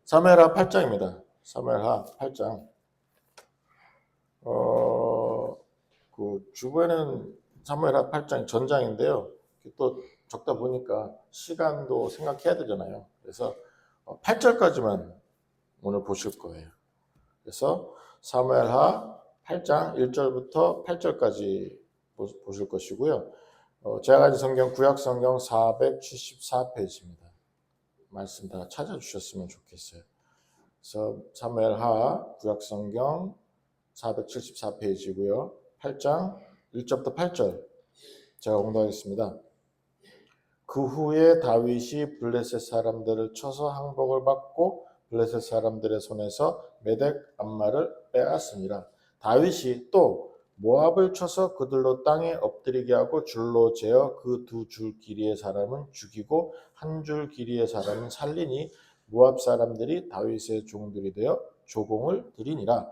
사무엘하 8장입니다. 사무엘하 8장. 그 주변에는 사무엘하 8장 전장인데요. 또 적다 보니까 시간도 생각해야 되잖아요. 그래서 8절까지만 오늘 보실 거예요. 그래서 사무엘하 8장 1절부터 8절까지 보실 것이고요. 제가 가진 성경 구약 성경 474페이지입니다. 말씀 다 찾아주셨으면 좋겠어요. 그래서 사무엘하 구약 성경 474페이지고요. 8장 1절부터 8절 제가 공독하겠습니다. 그 후에 다윗이 블레셋 사람들을 쳐서 항복을 받고 블레셋 사람들의 손에서 메덱 암마를 빼앗으니라. 다윗이 또 모압을 쳐서 그들로 땅에 엎드리게 하고 줄로 재어 그 두 줄 길이의 사람은 죽이고 한 줄 길이의 사람은 살리니 모압 사람들이 다윗의 종들이 되어 조공을 드리니라.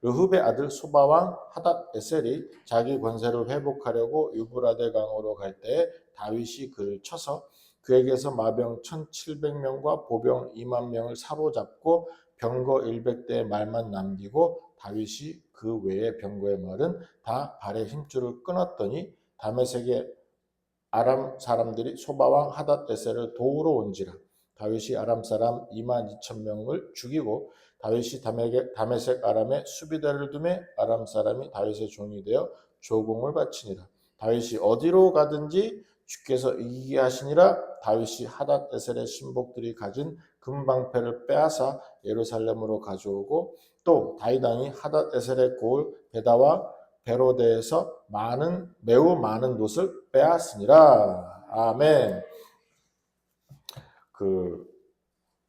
르흡의 아들 소바왕 하닷에셀이 자기 권세를 회복하려고 유브라데 강으로 갈 때에 다윗이 그를 쳐서 그에게서 마병 1700명과 보병 2만 명을 사로잡고 병거 100대의 말만 남기고 다윗이 그 외의 병거의 말은 다 발의 힘줄을 끊었더니 다메섹의 아람 사람들이 소바왕 하닷에셀을 도우러 온지라. 다윗이 아람 사람 2만 2천 명을 죽이고 다윗이 다메섹 아람에 수비대를 두매 아람 사람이 다윗의 종이 되어 조공을 바치니라. 다윗이 어디로 가든지 주께서 이기게 하시니라. 다윗이 하닷에셀의 신복들이 가진 금방패를 빼앗아 예루살렘으로 가져오고 또 다윗 왕이 하닷에셀의 고을 베다와 베로데에서 매우 많은 놋을 빼앗으니라. 아멘.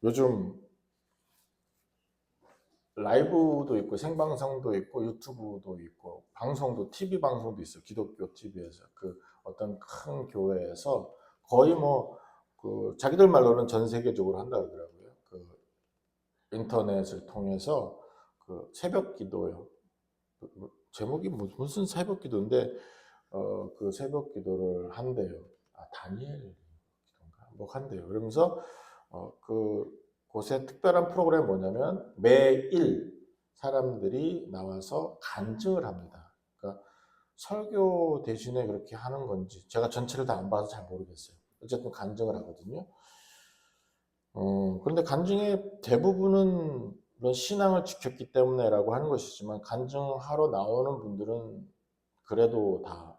요즘 라이브도 있고 생방송도 있고 유튜브도 있고 방송도 TV 방송도 있어요. 기독교 TV에서 어떤 큰 교회에서 거의 자기들 말로는 전 세계적으로 한다 그러더라고요. 인터넷을 통해서 새벽 기도요. 제목이 무슨 새벽 기도인데 그 새벽 기도를 한대요. 다니엘 기도인가 한대요. 그러면서 곳에 특별한 프로그램이 뭐냐면 매일 사람들이 나와서 간증을 합니다. 그러니까 설교 대신에 그렇게 하는 건지 제가 전체를 다 안 봐서 잘 모르겠어요. 어쨌든 간증을 하거든요. 그런데 간증의 대부분은 그런 신앙을 지켰기 때문에라고 하는 것이지만 간증하러 나오는 분들은 그래도 다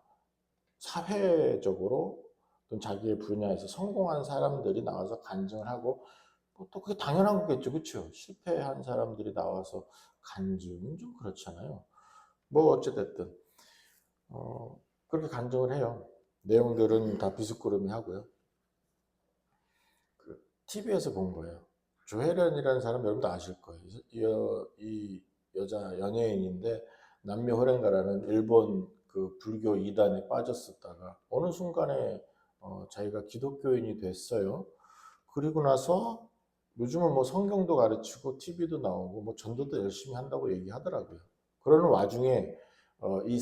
사회적으로 또는 자기의 분야에서 성공한 사람들이 나와서 간증을 하고 또 그게 당연한 거겠죠. 그렇죠? 실패한 사람들이 나와서 간증은 좀 그렇잖아요. 어찌됐든 그렇게 간증을 해요. 내용들은 다 비스꾸름이 하고요. TV에서 본 거예요. 조혜련이라는 사람 여러분도 아실 거예요. 이 여자 연예인인데 남묘호랭가라는 일본 불교 이단에 빠졌었다가 어느 순간에 자기가 기독교인이 됐어요. 그리고 나서 요즘은 성경도 가르치고 TV도 나오고 전도도 열심히 한다고 얘기하더라고요. 그러는 와중에 이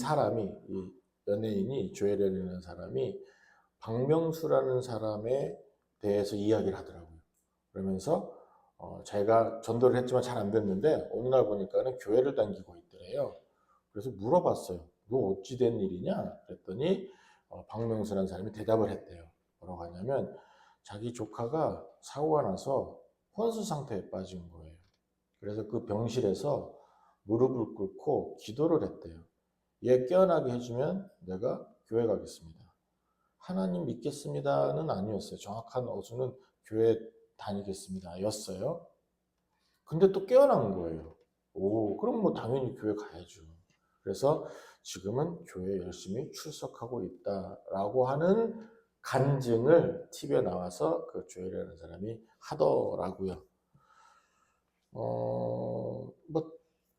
연예인이 조혜련이라는 사람이 박명수라는 사람에 대해서 이야기를 하더라고요. 그러면서 자기가 전도를 했지만 잘 안 됐는데 어느 날 보니까는 교회를 다니고 있더래요. 그래서 물어봤어요. 너 어찌 된 일이냐? 그랬더니 박명수라는 사람이 대답을 했대요. 뭐라고 하냐면 자기 조카가 사고가 나서 혼수 상태에 빠진 거예요. 그래서 그 병실에서 무릎을 꿇고 기도를 했대요. 얘 깨어나게 해주면 내가 교회 가겠습니다. 하나님 믿겠습니다는 아니었어요. 정확한 어수는 교회 다니겠습니다 였어요. 근데 또 깨어난 거예요. 그럼 당연히 교회 가야죠. 그래서 지금은 교회 열심히 출석하고 있다라고 하는 간증을 TV에 나와서 조혜라는 사람이 하더라고요.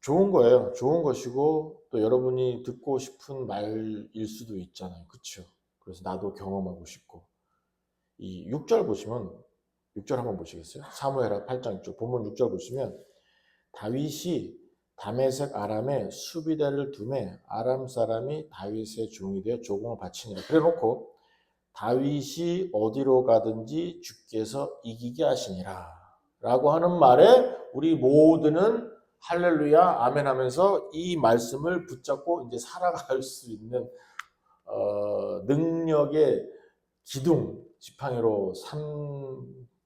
좋은 거예요. 좋은 것이고 또 여러분이 듣고 싶은 말일 수도 있잖아요. 그렇죠? 그래서 나도 경험하고 싶고. 이 6절 보시면 6절 한번 보시겠어요? 사무엘하 8장 6절 본문 6절 보시면 다윗이 다메섹 아람에 수비대를 두매 아람 사람이 다윗의 종이 되어 조공을 바치니라. 그래놓고 다윗이 어디로 가든지 주께서 이기게 하시니라. 라고 하는 말에 우리 모두는 할렐루야 아멘 하면서 이 말씀을 붙잡고 이제 살아갈 수 있는 능력의 기둥 지팡이로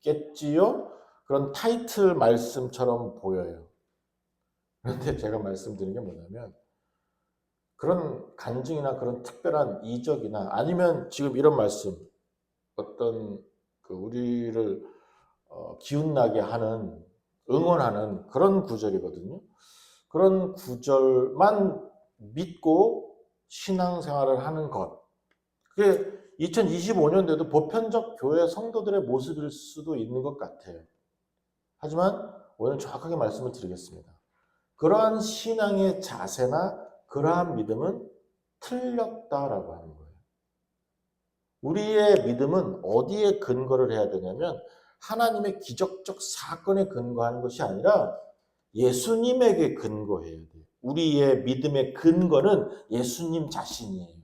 삼겠지요. 그런 타이틀 말씀처럼 보여요. 그런데 제가 말씀드린 게 뭐냐면 그런 간증이나 그런 특별한 이적이나 아니면 지금 이런 말씀 어떤 그 우리를 기운나게 하는 응원하는 그런 구절이거든요. 그런 구절만 믿고 신앙생활을 하는 것. 그게 2025년도에도 보편적 교회 성도들의 모습일 수도 있는 것 같아요. 하지만 오늘 정확하게 말씀을 드리겠습니다. 그러한 신앙의 자세나 그러한 믿음은 틀렸다라고 하는 거예요. 우리의 믿음은 어디에 근거를 해야 되냐면 하나님의 기적적 사건에 근거하는 것이 아니라 예수님에게 근거해야 돼요. 우리의 믿음의 근거는 예수님 자신이에요.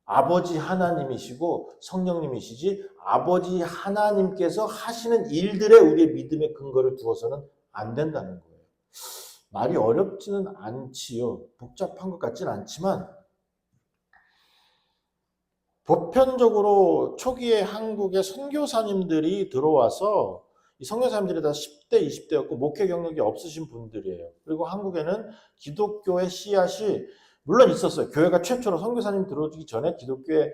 아버지 하나님이시고 성령님이시지 아버지 하나님께서 하시는 일들에 우리의 믿음의 근거를 두어서는 안 된다는 거예요. 말이 어렵지는 않지요. 복잡한 것 같지는 않지만 보편적으로 초기에 한국에 선교사님들이 들어와서 이 선교사님들이 다 10대, 20대였고 목회 경력이 없으신 분들이에요. 그리고 한국에는 기독교의 씨앗이 물론 있었어요. 교회가 최초로 선교사님 들어오기 전에 기독교의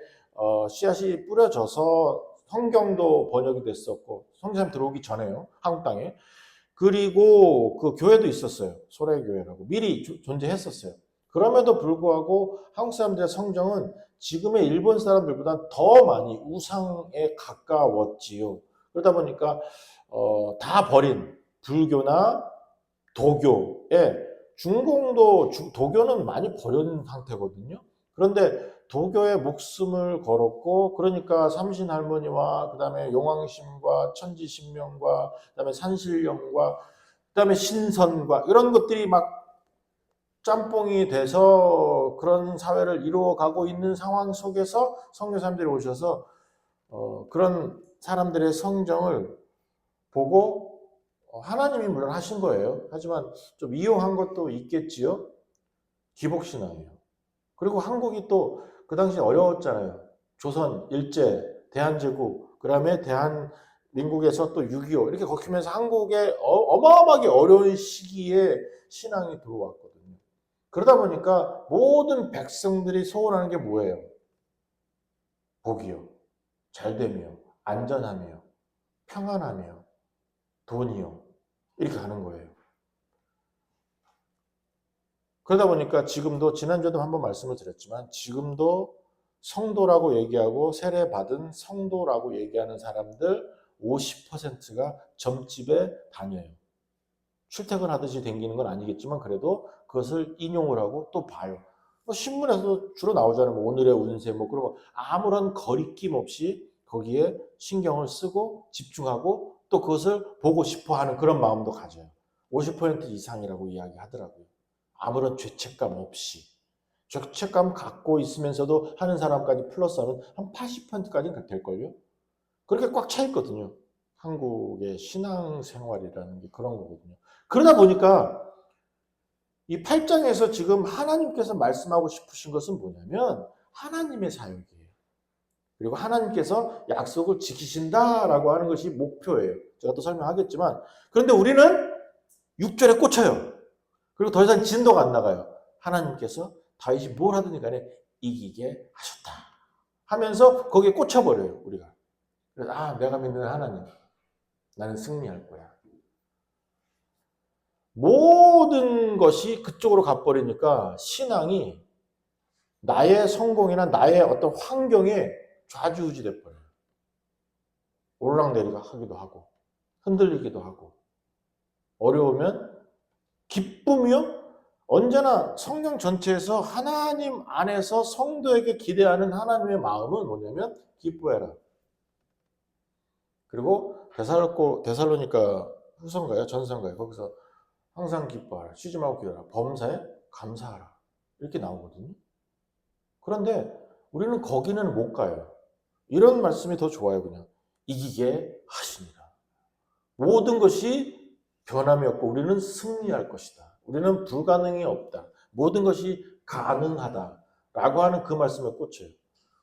씨앗이 뿌려져서 성경도 번역이 됐었고 선교사님 들어오기 전에요. 한국 땅에. 그리고 그 교회도 있었어요. 소래교회라고. 미리 존재했었어요. 그럼에도 불구하고 한국 사람들의 성정은 지금의 일본 사람들보다 더 많이 우상에 가까웠지요. 그러다 보니까 다 버린 불교나 도교에 중공도 도교는 많이 버린 상태거든요. 그런데 도교에 목숨을 걸었고 그러니까 삼신할머니와 그다음에 용왕심과 천지신명과 그다음에 산신령과 그다음에 신선과 이런 것들이 막 짬뽕이 돼서 그런 사회를 이루어가고 있는 상황 속에서 선교사님들이 오셔서 그런 사람들의 성정을 보고 하나님이 물론 하신 거예요. 하지만 좀 이용한 것도 있겠지요. 기복신앙이에요. 그리고 한국이 또 그 당시 어려웠잖아요. 조선, 일제, 대한제국, 그 다음에 대한민국에서 또 6.25 이렇게 거치면서 한국에 어마어마하게 어려운 시기에 신앙이 들어왔거든요. 그러다 보니까 모든 백성들이 소원하는 게 뭐예요? 복이요, 잘됨이요, 안전함이요, 평안함이요, 돈이요. 이렇게 가는 거예요. 그러다 보니까 지금도 지난주에도 한번 말씀을 드렸지만 지금도 성도라고 얘기하고 세례받은 성도라고 얘기하는 사람들 50%가 점집에 다녀요. 출퇴근하듯이 댕기는 건 아니겠지만 그래도 그것을 인용을 하고 또 봐요. 뭐 신문에서도 주로 나오잖아요. 뭐 오늘의 운세 뭐 그런 거 아무런 거리낌 없이 거기에 신경을 쓰고 집중하고 또 그것을 보고 싶어 하는 그런 마음도 가져요. 50% 이상이라고 이야기하더라고요. 아무런 죄책감 없이. 죄책감 갖고 있으면서도 하는 사람까지 플러스하면 한 80%까지는 될걸요? 그렇게 꽉 차 있거든요. 한국의 신앙생활이라는 게 그런 거거든요. 그러다 보니까 이 8장에서 지금 하나님께서 말씀하고 싶으신 것은 뭐냐면 하나님의 사역이에요. 그리고 하나님께서 약속을 지키신다라고 하는 것이 목표예요. 제가 또 설명하겠지만 그런데 우리는 6절에 꽂혀요. 그리고 더 이상 진도가 안 나가요. 하나님께서 다윗이 뭘 하든지 간에 이기게 하셨다 하면서 거기에 꽂혀버려요. 우리가. 그래서 내가 믿는 하나님 나는 승리할 거야. 모든 것이 그쪽으로 가버리니까 신앙이 나의 성공이나 나의 어떤 환경에 좌지우지 돼버려요. 오르락내리락 하기도 하고 흔들리기도 하고 어려우면 기쁨이요? 언제나 성경 전체에서 하나님 안에서 성도에게 기대하는 하나님의 마음은 뭐냐면 기뻐해라. 그리고 데살로니가 후서인가요? 전서인가요? 거기서 항상 기뻐하라. 쉬지 말고 기도하라. 범사에 감사하라. 이렇게 나오거든요. 그런데 우리는 거기는 못 가요. 이런 말씀이 더 좋아요. 그냥 이기게 하시니라. 모든 것이 변함이 없고 우리는 승리할 것이다. 우리는 불가능이 없다. 모든 것이 가능하다. 라고 하는 그 말씀에 꽂혀요.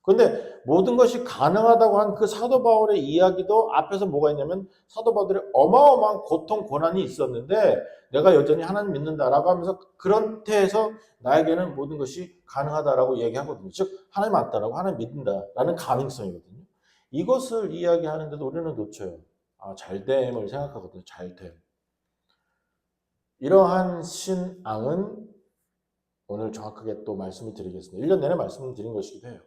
그런데 모든 것이 가능하다고 한 그 사도 바울의 이야기도 앞에서 뭐가 있냐면 사도 바울의 어마어마한 고통, 고난이 있었는데 내가 여전히 하나님 믿는다라고 하면서 그런 태에서 나에게는 모든 것이 가능하다라고 얘기하거든요. 즉 하나님 맞다라고 하나님 믿는다라는 가능성이거든요. 이것을 이야기하는데도 우리는 놓쳐요. 잘됨을 생각하거든요. 잘됨. 이러한 신앙은 오늘 정확하게 또 말씀을 드리겠습니다. 1년 내내 말씀을 드린 것이기도 해요.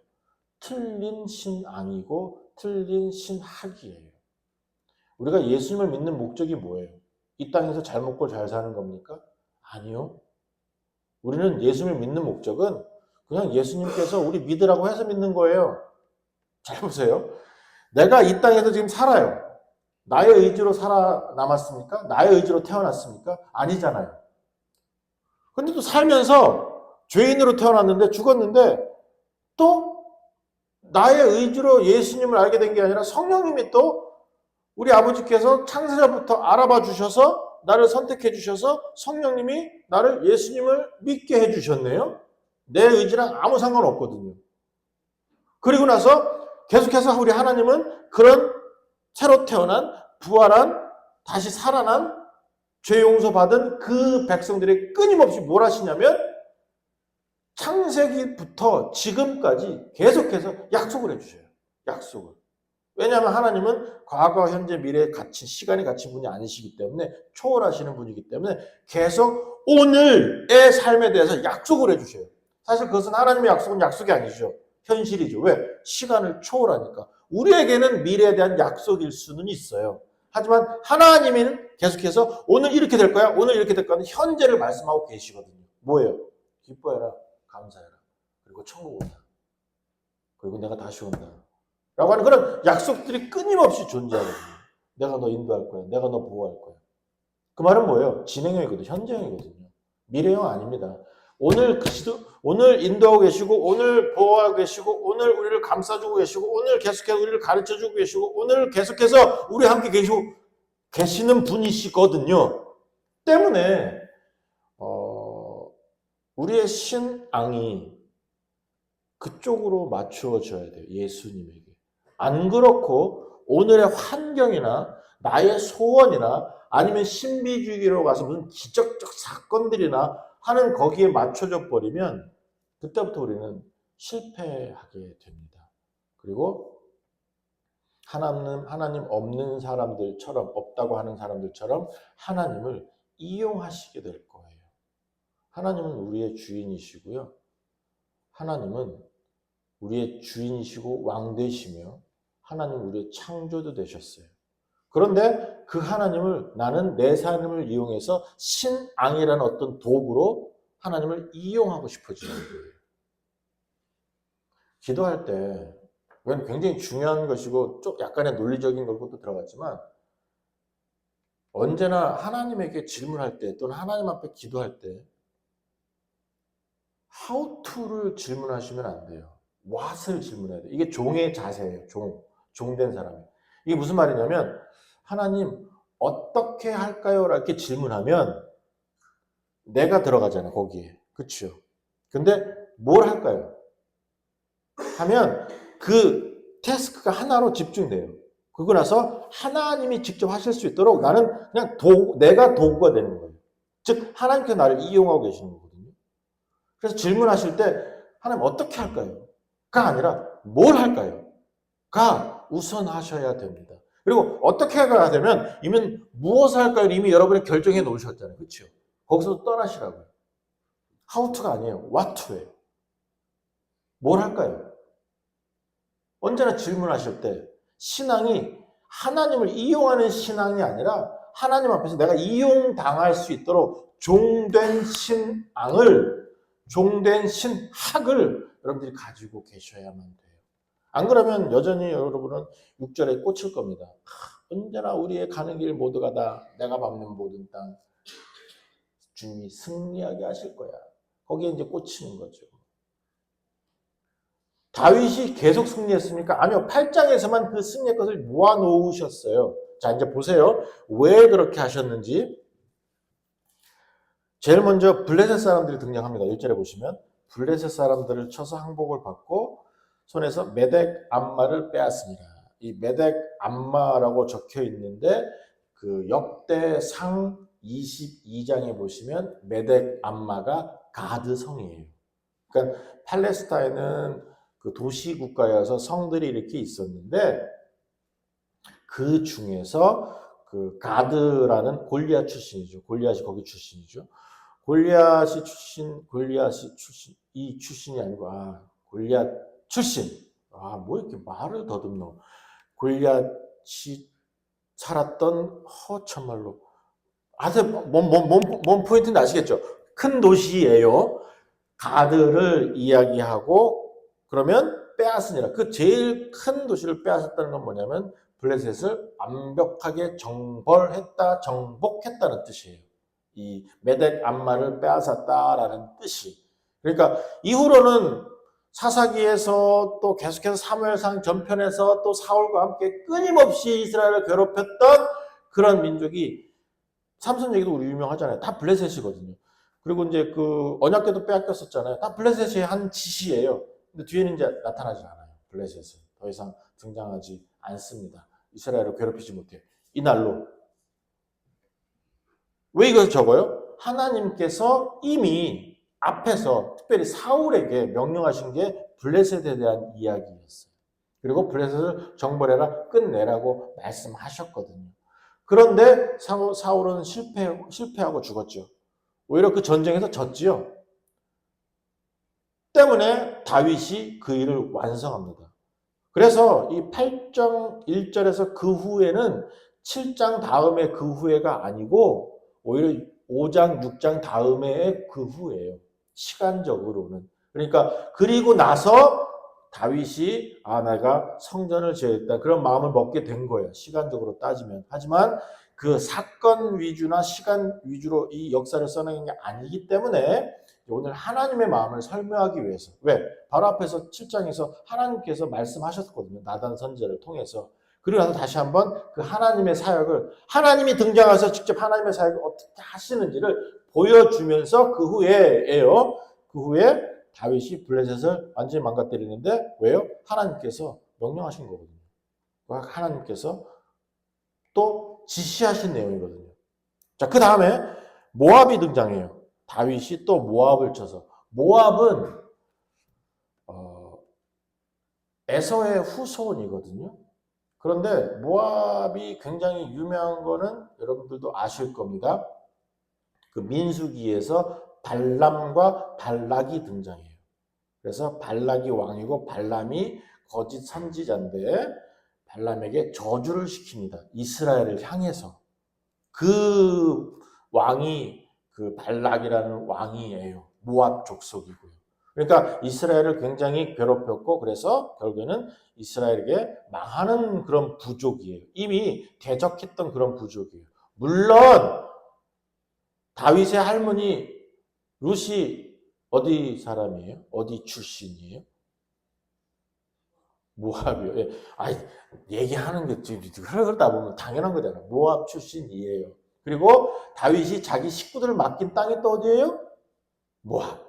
틀린 신앙이고 틀린 신학이에요. 우리가 예수님을 믿는 목적이 뭐예요? 이 땅에서 잘 먹고 잘 사는 겁니까? 아니요. 우리는 예수님을 믿는 목적은 그냥 예수님께서 우리 믿으라고 해서 믿는 거예요. 잘 보세요. 내가 이 땅에서 지금 살아요. 나의 의지로 살아남았습니까? 나의 의지로 태어났습니까? 아니잖아요. 근데 또 살면서 죄인으로 태어났는데 죽었는데 또 나의 의지로 예수님을 알게 된 게 아니라 성령님이 또 우리 아버지께서 창세자부터 알아봐 주셔서 나를 선택해 주셔서 성령님이 나를 예수님을 믿게 해 주셨네요. 내 의지랑 아무 상관없거든요. 그리고 나서 계속해서 우리 하나님은 그런 새로 태어난 부활한 다시 살아난 죄 용서받은 그 백성들이 끊임없이 뭘 하시냐면 창세기부터 지금까지 계속해서 약속을 해주셔요. 약속을. 왜냐하면 하나님은 과거, 현재, 미래에 갇힌 시간이 갇힌 분이 아니시기 때문에 초월하시는 분이기 때문에 계속 오늘의 삶에 대해서 약속을 해주셔요. 사실 그것은 하나님의 약속은 약속이 아니죠. 현실이죠. 왜? 시간을 초월하니까. 우리에게는 미래에 대한 약속일 수는 있어요. 하지만 하나님은 계속해서 오늘 이렇게 될 거야, 오늘 이렇게 될 거야 현재를 말씀하고 계시거든요. 뭐예요? 기뻐해라, 감사해라. 그리고 천국 온다. 그리고 내가 다시 온다. 라고 하는 그런 약속들이 끊임없이 존재하거든요. 내가 너 인도할 거야. 내가 너 보호할 거야. 그 말은 뭐예요? 진행형이거든요. 현재형이거든요. 미래형 아닙니다. 오늘 인도하고 계시고, 오늘 보호하고 계시고, 오늘 우리를 감싸주고 계시고, 오늘 계속해서 우리를 가르쳐주고 계시고, 오늘 계속해서 우리 함께 계시는 분이시거든요. 때문에, 우리의 신앙이 그쪽으로 맞추어져야 돼요. 예수님에게. 안 그렇고, 오늘의 환경이나, 나의 소원이나, 아니면 신비주의로 가서 무슨 기적적 사건들이나 하는 거기에 맞춰져 버리면 그때부터 우리는 실패하게 됩니다. 그리고 하나님 없는 사람들처럼 없다고 하는 사람들처럼 하나님을 이용하시게 될 거예요. 하나님은 우리의 주인이시고요. 하나님은 우리의 주인이시고 왕되시며 하나님은 우리의 창조도 되셨어요. 그런데 그 하나님을 나는 내 삶을 이용해서 신앙이라는 어떤 도구로 하나님을 이용하고 싶어지는 거예요. 기도할 때 이건 굉장히 중요한 것이고 좀 약간의 논리적인 것도 들어갔지만 언제나 하나님에게 질문할 때 또는 하나님 앞에 기도할 때 how to를 질문하시면 안 돼요. what을 질문해야 돼요. 이게 종의 자세예요. 종된 사람이. 이게 무슨 말이냐면 하나님 어떻게 할까요? 이렇게 질문하면 내가 들어가잖아요. 거기에. 그렇죠? 근데 뭘 할까요? 하면 그 태스크가 하나로 집중돼요. 그러고 나서 하나님이 직접 하실 수 있도록 나는 그냥 내가 도구가 되는 거예요. 즉 하나님께서 나를 이용하고 계시는 거거든요. 그래서 질문하실 때 하나님 어떻게 할까요? 가 아니라 뭘 할까요? 가 우선 하셔야 됩니다. 그리고 어떻게 해야 되면 이미 무엇을 할까요? 이미 여러분이 결정해 놓으셨잖아요. 그렇죠? 거기서 떠나시라고요. how to가 아니에요. what to예요. 뭘 할까요? 언제나 질문하실 때 신앙이 하나님을 이용하는 신앙이 아니라 하나님 앞에서 내가 이용당할 수 있도록 종된 신앙을, 종된 신학을 여러분들이 가지고 계셔야만 돼요. 안 그러면 여전히 여러분은 6절에 꽂힐 겁니다. 언제나 우리의 가는 길 모두가 다 내가 밟는 모든 땅 주님이 승리하게 하실 거야. 거기에 이제 꽂히는 거죠. 다윗이 계속 승리했습니까? 아니요. 8장에서만 그 승리의 것을 모아놓으셨어요. 자, 이제 보세요. 왜 그렇게 하셨는지. 제일 먼저 블레셋 사람들이 등장합니다. 1절에 보시면 블레셋 사람들을 쳐서 항복을 받고 손에서 메덱 암마를 빼앗습니다. 이 메덱 암마라고 적혀 있는데 그 역대상 22장에 보시면 메덱 암마가 가드 성이에요. 그러니까 팔레스타인은 그 도시 국가여서 성들이 이렇게 있었는데 그 중에서 그 가드라는 골리앗 출신이죠. 골리앗이 거기 출신이죠. 골리앗이 출신, 이 출신이 아니고, 골리앗 출신. 뭐 이렇게 말을 더듬노. 골리앗이 살았던 참말로. 뭔 포인트인지 아시겠죠? 큰 도시예요. 가드를 이야기하고, 그러면 빼앗으니라. 그 제일 큰 도시를 빼앗았다는 건 뭐냐면, 블레셋을 완벽하게 정복했다는 뜻이에요. 이 메덱 암마를 빼앗았다라는 뜻이. 그러니까 이후로는 사사기에서 또 계속해서 사무엘상 전편에서 또 사울과 함께 끊임없이 이스라엘을 괴롭혔던 그런 민족이 삼손 얘기도 우리 유명하잖아요. 다 블레셋이거든요. 그리고 이제 그 언약궤도 빼앗겼었잖아요. 다 블레셋의 한 짓이에요. 근데 뒤에는 이제 나타나지 않아요. 블레셋은 더 이상 등장하지 않습니다. 이스라엘을 괴롭히지 못해. 이날로. 왜 이걸 적어요? 하나님께서 이미 앞에서 특별히 사울에게 명령하신 게 블레셋에 대한 이야기였어요. 그리고 블레셋을 정벌해라, 끝내라고 말씀하셨거든요. 그런데 사울은 실패하고 죽었죠. 오히려 그 전쟁에서 졌지요. 때문에 다윗이 그 일을 완성합니다. 그래서 이 8장 1절에서 그 후에는 7장 다음에 그 후에가 아니고 오히려 5장, 6장 다음에 그 후예요. 시간적으로는. 그러니까 그리고 나서 다윗이 내가 성전을 지어야겠다. 그런 마음을 먹게 된 거예요. 시간적으로 따지면. 하지만 그 사건 위주나 시간 위주로 이 역사를 써내는 게 아니기 때문에 오늘 하나님의 마음을 설명하기 위해서. 왜? 바로 앞에서 7장에서 하나님께서 말씀하셨거든요. 나단 선지자를 통해서. 그리고 나서 다시 한번 그 하나님의 사역을 하나님이 등장해서 직접 하나님의 사역을 어떻게 하시는지를 보여주면서 그 후에예요. 그 후에 다윗이 블레셋을 완전히 망가뜨리는데 왜요? 하나님께서 명령하신 거거든요. 하나님께서 또 지시하신 내용이거든요. 자, 그 다음에 모압이 등장해요. 다윗이 또 모압을 쳐서. 모압은 에서의 후손이거든요. 그런데 모압이 굉장히 유명한 거는 여러분들도 아실 겁니다. 그 민수기에서 발람과 발락이 등장해요. 그래서 발락이 왕이고 발람이 거짓 선지자인데 발람에게 저주를 시킵니다. 이스라엘을 향해서. 그 왕이 그 발락이라는 왕이에요. 모압 족속이고요. 그러니까 이스라엘을 굉장히 괴롭혔고 그래서 결국에는 이스라엘에게 망하는 그런 부족이에요. 이미 대적했던 그런 부족이에요. 물론 다윗의 할머니 룻이 어디 사람이에요? 어디 출신이에요? 모압이요. 예. 얘기하는 게 그러다 보면 당연한 거잖아요. 모압 출신이에요. 그리고 다윗이 자기 식구들을 맡긴 땅이 또 어디예요? 모압.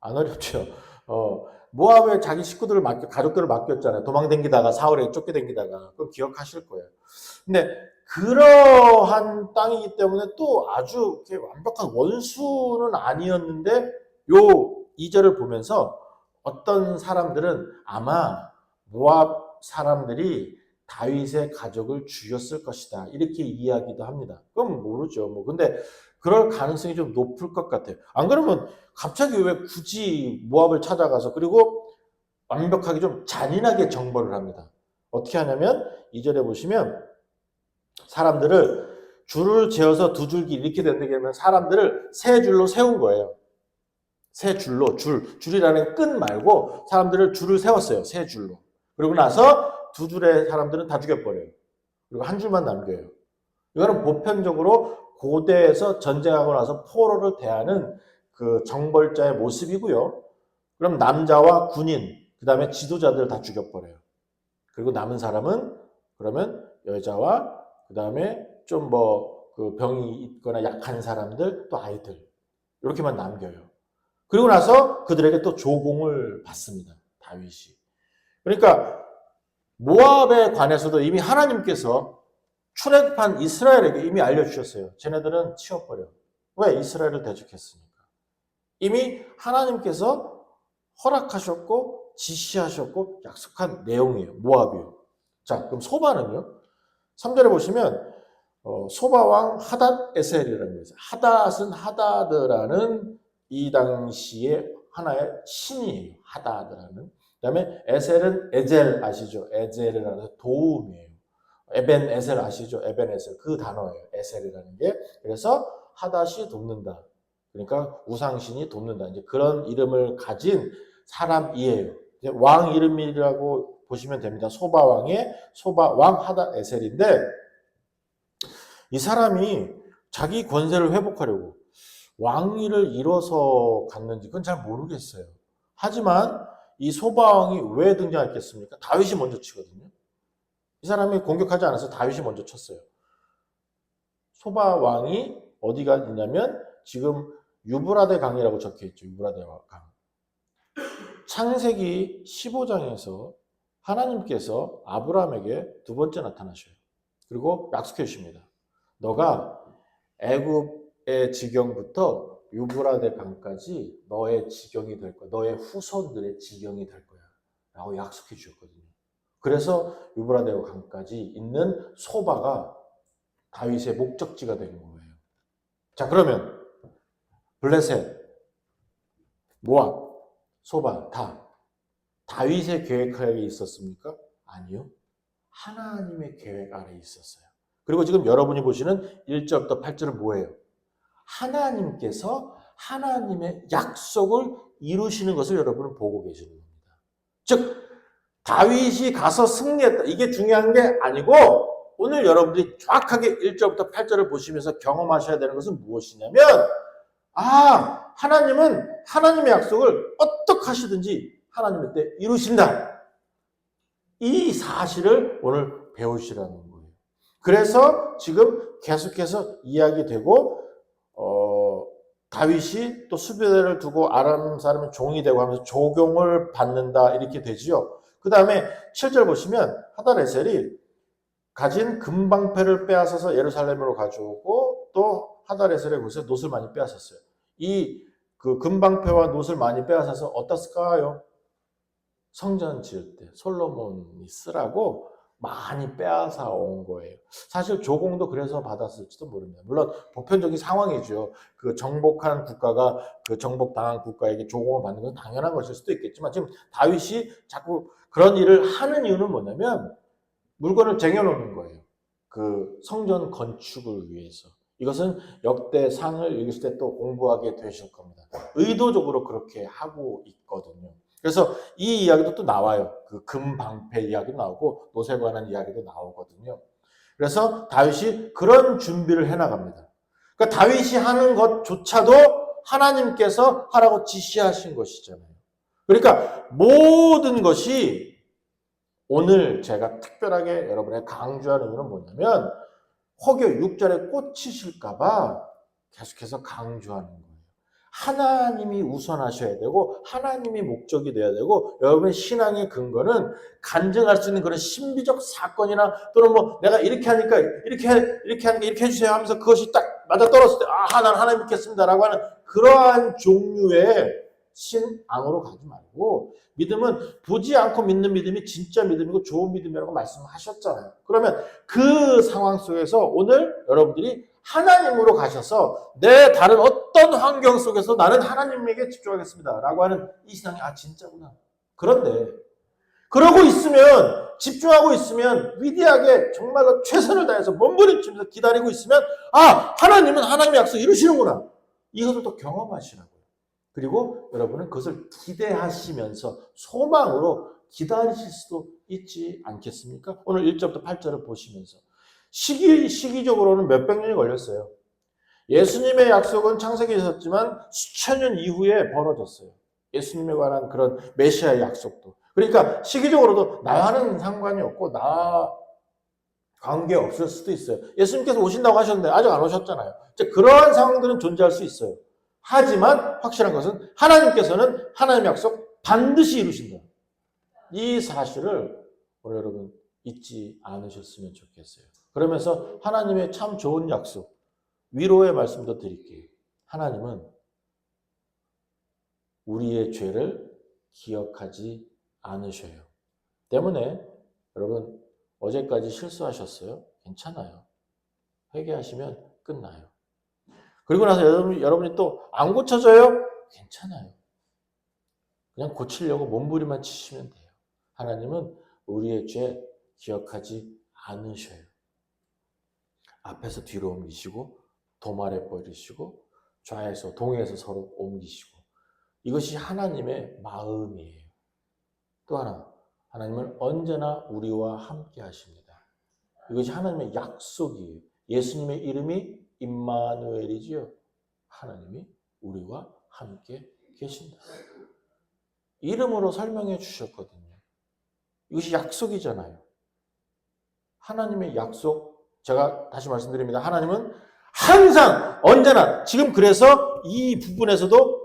안 어렵죠. 모압에 자기 식구들을 가족들을 맡겼잖아요. 도망다니다가 사울에 쫓겨다니다가. 그거 기억하실 거예요. 근데 그러한 땅이기 때문에 또 아주 완벽한 원수는 아니었는데 요 2절을 보면서 어떤 사람들은 아마 모압 사람들이 다윗의 가족을 죽였을 것이다. 이렇게 이야기도 합니다. 그건 모르죠. 근데 그럴 가능성이 좀 높을 것 같아요. 안 그러면 갑자기 왜 굳이 모압을 찾아가서 그리고 완벽하게 좀 잔인하게 정벌을 합니다. 어떻게 하냐면 2절에 보시면 사람들을 줄을 재어서 두 줄기 이렇게 된다게 하면 사람들을 세 줄로 세운 거예요. 세 줄로 줄이라는 끈 말고 사람들을 줄을 세웠어요. 세 줄로. 그리고 나서 두 줄의 사람들은 다 죽여버려요. 그리고 한 줄만 남겨요. 이거는 보편적으로 고대에서 전쟁하고 나서 포로를 대하는 그 정벌자의 모습이고요. 그럼 남자와 군인, 그 다음에 지도자들 다 죽여버려요. 그리고 남은 사람은 그러면 여자와 그 그 다음에 좀 뭐 그 병이 있거나 약한 사람들, 또 아이들 이렇게만 남겨요. 그리고 나서 그들에게 또 조공을 받습니다. 다윗이. 그러니까 모압에 관해서도 이미 하나님께서 출애굽한 이스라엘에게 이미 알려주셨어요. 쟤네들은 치워버려. 왜? 이스라엘을 대적했으니까. 이미 하나님께서 허락하셨고 지시하셨고 약속한 내용이에요. 모압이요. 자, 그럼 소바는요? 3절에 보시면 소바왕 하닷 에셀이라는 거죠. 하닷은 하다드라는 이 당시에 하나의 신이에요. 하다드라는. 그다음에 에셀은 에젤 아시죠? 에젤이라는 도움이에요. 에벤 에셀 아시죠? 에벤 에셀 그 단어예요. 에셀이라는 게. 그래서 하닷이 돕는다. 그러니까 우상신이 돕는다. 이제 그런 이름을 가진 사람이에요. 왕 이름이라고 보시면 됩니다. 소바왕의 소바왕 하닷 에셀인데 이 사람이 자기 권세를 회복하려고 왕위를 잃어서 갔는지 그건 잘 모르겠어요. 하지만 이 소바왕이 왜 등장했겠습니까? 다윗이 먼저 치거든요. 이 사람이 공격하지 않아서 다윗이 먼저 쳤어요. 소바왕이 어디가 있냐면 지금 유브라데 강이라고 적혀있죠. 유브라데 강. 창세기 15장에서 하나님께서 아브라함에게 두 번째 나타나셔요. 그리고 약속해 주십니다. 너가 애굽의 지경부터 유브라데 강까지 너의 지경이 될 거야. 너의 후손들의 지경이 될 거야. 라고 약속해 주셨거든요. 그래서 유브라데 강까지 있는 소바가 다윗의 목적지가 된 거예요. 자, 그러면 블레셋, 모압, 소바 다 다윗의 계획 하에 있었습니까? 아니요. 하나님의 계획 아래에 있었어요. 그리고 지금 여러분이 보시는 1절부터 8절은 뭐예요? 하나님께서 하나님의 약속을 이루시는 것을 여러분은 보고 계시는 겁니다. 즉 다윗이 가서 승리했다. 이게 중요한 게 아니고 오늘 여러분들이 정확하게 1절부터 8절을 보시면서 경험하셔야 되는 것은 무엇이냐면 하나님은 하나님의 약속을 어떻게 하시든지 하나님의 때 이루신다. 이 사실을 오늘 배우시라는 거예요. 그래서 지금 계속해서 이야기되고 다윗이 또 수비대를 두고 아람 사람의 종이 되고 하면서 조공을 받는다 이렇게 되지요. 그 다음에 7절 보시면 하닷에셀이 가진 금방패를 빼앗아서 예루살렘으로 가져오고 또 하닷에셀의 곳에 놋을 많이 빼앗았어요. 그 금방패와 놋을 많이 빼앗아서 어디다 쓸까요? 성전 지을 때 솔로몬이 쓰라고 많이 빼앗아 온 거예요. 사실 조공도 그래서 받았을지도 모릅니다. 물론 보편적인 상황이죠. 그 정복한 국가가 그 정복당한 국가에게 조공을 받는 건 당연한 것일 수도 있겠지만 지금 다윗이 자꾸 그런 일을 하는 이유는 뭐냐면 물건을 쟁여놓는 거예요. 그 성전 건축을 위해서. 이것은 역대상을 읽을 때 또 공부하게 되실 겁니다. 의도적으로 그렇게 하고 있거든요. 그래서 이 이야기도 또 나와요. 그 금방패 이야기도 나오고 놋에 관한 이야기도 나오거든요. 그래서 다윗이 그런 준비를 해나갑니다. 그러니까 다윗이 하는 것조차도 하나님께서 하라고 지시하신 것이잖아요. 그러니까 모든 것이 오늘 제가 특별하게 여러분에 강조하는 이유는 뭐냐면 혹여 6절에 꽂히실까봐 계속해서 강조하는 거예요. 하나님이 우선하셔야 되고 하나님이 목적이 되어야 되고 여러분의 신앙의 근거는 간증할 수 있는 그런 신비적 사건이나 또는 뭐 내가 이렇게 하니까 이렇게 하니까 이렇게 해주세요 하면서 그것이 딱 맞아 떨어졌을 때 난 하나님 믿겠습니다라고 하는 그러한 종류의 신앙으로 가지 말고 믿음은 보지 않고 믿는 믿음이 진짜 믿음이고 좋은 믿음이라고 말씀하셨잖아요. 그러면 그 상황 속에서 오늘 여러분들이 하나님으로 가셔서 내 다른 어떤 환경 속에서 나는 하나님에게 집중하겠습니다 라고 하는 이 신앙이 진짜구나. 그런데 그러고 있으면 집중하고 있으면 위대하게 정말로 최선을 다해서 몸부림치면서 기다리고 있으면 하나님은 하나님의 약속 이루시는구나. 이것을 또 경험하시라고요. 그리고 여러분은 그것을 기대하시면서 소망으로 기다리실 수도 있지 않겠습니까? 오늘 1절부터 8절을 보시면서 시기적으로는 몇백 년이 걸렸어요. 예수님의 약속은 창세기에 있었지만 수천 년 이후에 벌어졌어요. 예수님에 관한 그런 메시아의 약속도. 그러니까 시기적으로도 나와는 상관이 없고 관계 없을 수도 있어요. 예수님께서 오신다고 하셨는데 아직 안 오셨잖아요. 이제 그러한 상황들은 존재할 수 있어요. 하지만 확실한 것은 하나님께서는 하나님의 약속 반드시 이루신다. 이 사실을 우리 여러분 잊지 않으셨으면 좋겠어요. 그러면서 하나님의 참 좋은 약속, 위로의 말씀도 드릴게요. 하나님은 우리의 죄를 기억하지 않으셔요. 때문에 여러분 어제까지 실수하셨어요? 괜찮아요. 회개하시면 끝나요. 그리고 나서 여러분이 또 안 고쳐져요? 괜찮아요. 그냥 고치려고 몸부림만 치시면 돼요. 하나님은 우리의 죄 기억하지 않으셔요. 앞에서 뒤로 옮기시고 도말해 버리시고 좌에서 동에서 서로 옮기시고 이것이 하나님의 마음이에요. 또 하나 하나님은 언제나 우리와 함께 하십니다. 이것이 하나님의 약속이에요. 예수님의 이름이 임마누엘이지요. 하나님이 우리와 함께 계신다. 이름으로 설명해 주셨거든요. 이것이 약속이잖아요. 하나님의 약속, 제가 다시 말씀드립니다. 하나님은 항상 언제나 지금 그래서 이 부분에서도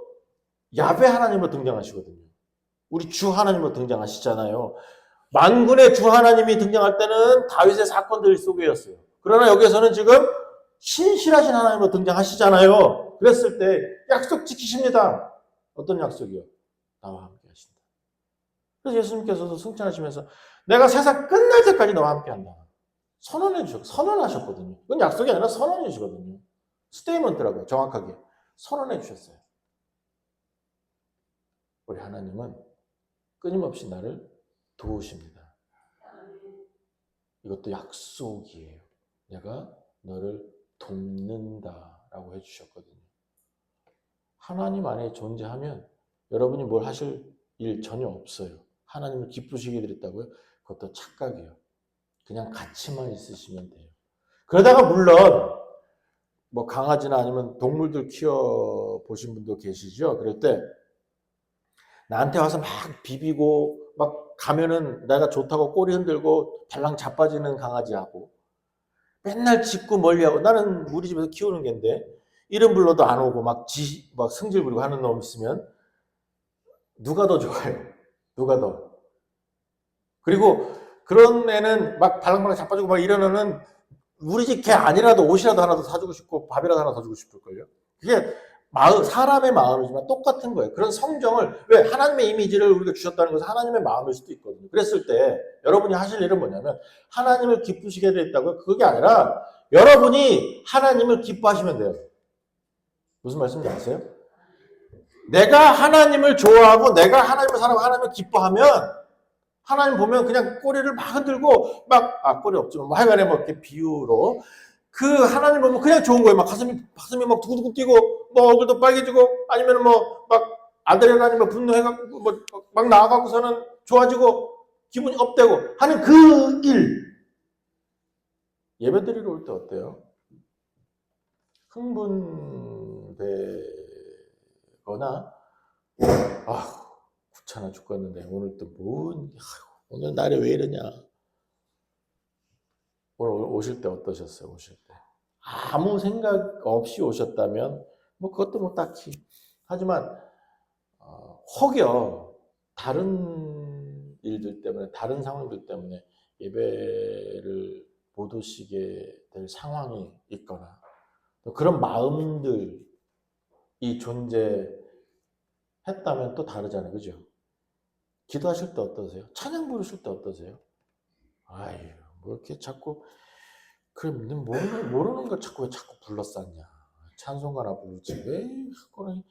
야베 하나님으로 등장하시거든요. 우리 주 하나님으로 등장하시잖아요. 만군의 주 하나님이 등장할 때는 다윗의 사건들 속에였어요. 그러나 여기에서는 지금 신실하신 하나님으로 등장하시잖아요. 그랬을 때 약속 지키십니다. 어떤 약속이요? 나와 함께 하신다. 그래서 예수님께서도 승천하시면서 내가 세상 끝날 때까지 너와 함께 한다. 선언하셨거든요. 그건 약속이 아니라 선언이시거든요. 스테이먼트라고요. 정확하게. 선언해 주셨어요. 우리 하나님은 끊임없이 나를 도우십니다. 이것도 약속이에요. 내가 너를 돕는다라고 해주셨거든요. 하나님 안에 존재하면 여러분이 뭘 하실 일 전혀 없어요. 하나님을 기쁘시게 드렸다고요? 그것도 착각이에요. 그냥 같이만 있으시면 돼요. 그러다가 물론 뭐 강아지나 아니면 동물들 키워 보신 분도 계시죠? 그럴 때 나한테 와서 막 비비고 막 가면은 내가 좋다고 꼬리 흔들고 발랑 자빠지는 강아지하고 맨날 짖고 멀리하고 나는 우리 집에서 키우는 개인데 이름 불러도 안 오고 막 승질 부리고 하는 놈 있으면 누가 더 좋아요? 누가 더? 그리고 그런 애는 막 발랑발랑 자빠지고 막 이런 애는 우리 집 개 아니라도 옷이라도 하나 더 사주고 싶고 밥이라도 하나 더 주고 싶을걸요? 그게 사람의 마음이지만 똑같은 거예요. 그런 성정을, 왜? 하나님의 이미지를 우리가 주셨다는 것은 하나님의 마음일 수도 있거든요. 그랬을 때 여러분이 하실 일은 뭐냐면 하나님을 기쁘시게 되었다고요? 그게 아니라 여러분이 하나님을 기뻐하시면 돼요. 무슨 말씀인지 아세요? 내가 하나님을 좋아하고 내가 하나님을 사랑하고 하나님을 기뻐하면 하나님 보면 그냥 꼬리를 막 흔들고 꼬리 없지만 뭐 하여간에 뭐 이렇게 비유로 그 하나님 보면 그냥 좋은 거예요. 막 가슴이 막 두근두근 뛰고 뭐 얼굴도 빨개지고 아니면 뭐 막 아드레날린이 분노해갖고 뭐 막 나와갖고서는 좋아지고 기분이 업되고 하는 그 일. 예배 드리러 올 때 어때요? 흥분되거나 귀찮아 죽겠는데 오늘 또 오늘 날이 왜 이러냐. 오늘 오실 때 어떠셨어요? 오실 때 아무 생각 없이 오셨다면 뭐 그것도 뭐 딱히 하지만 혹여 다른 일들 때문에 다른 상황들 때문에 예배를 못 오시게 될 상황이 있거나 또 그런 마음들이 존재했다면 또 다르잖아요. 그죠? 기도하실 때 어떠세요? 찬양 부르실 때 어떠세요? 아유, 뭐 이렇게 자꾸 그럼 너 모르는 걸 왜 자꾸 불러쌌냐? 찬송가나 부르지 왜 그거는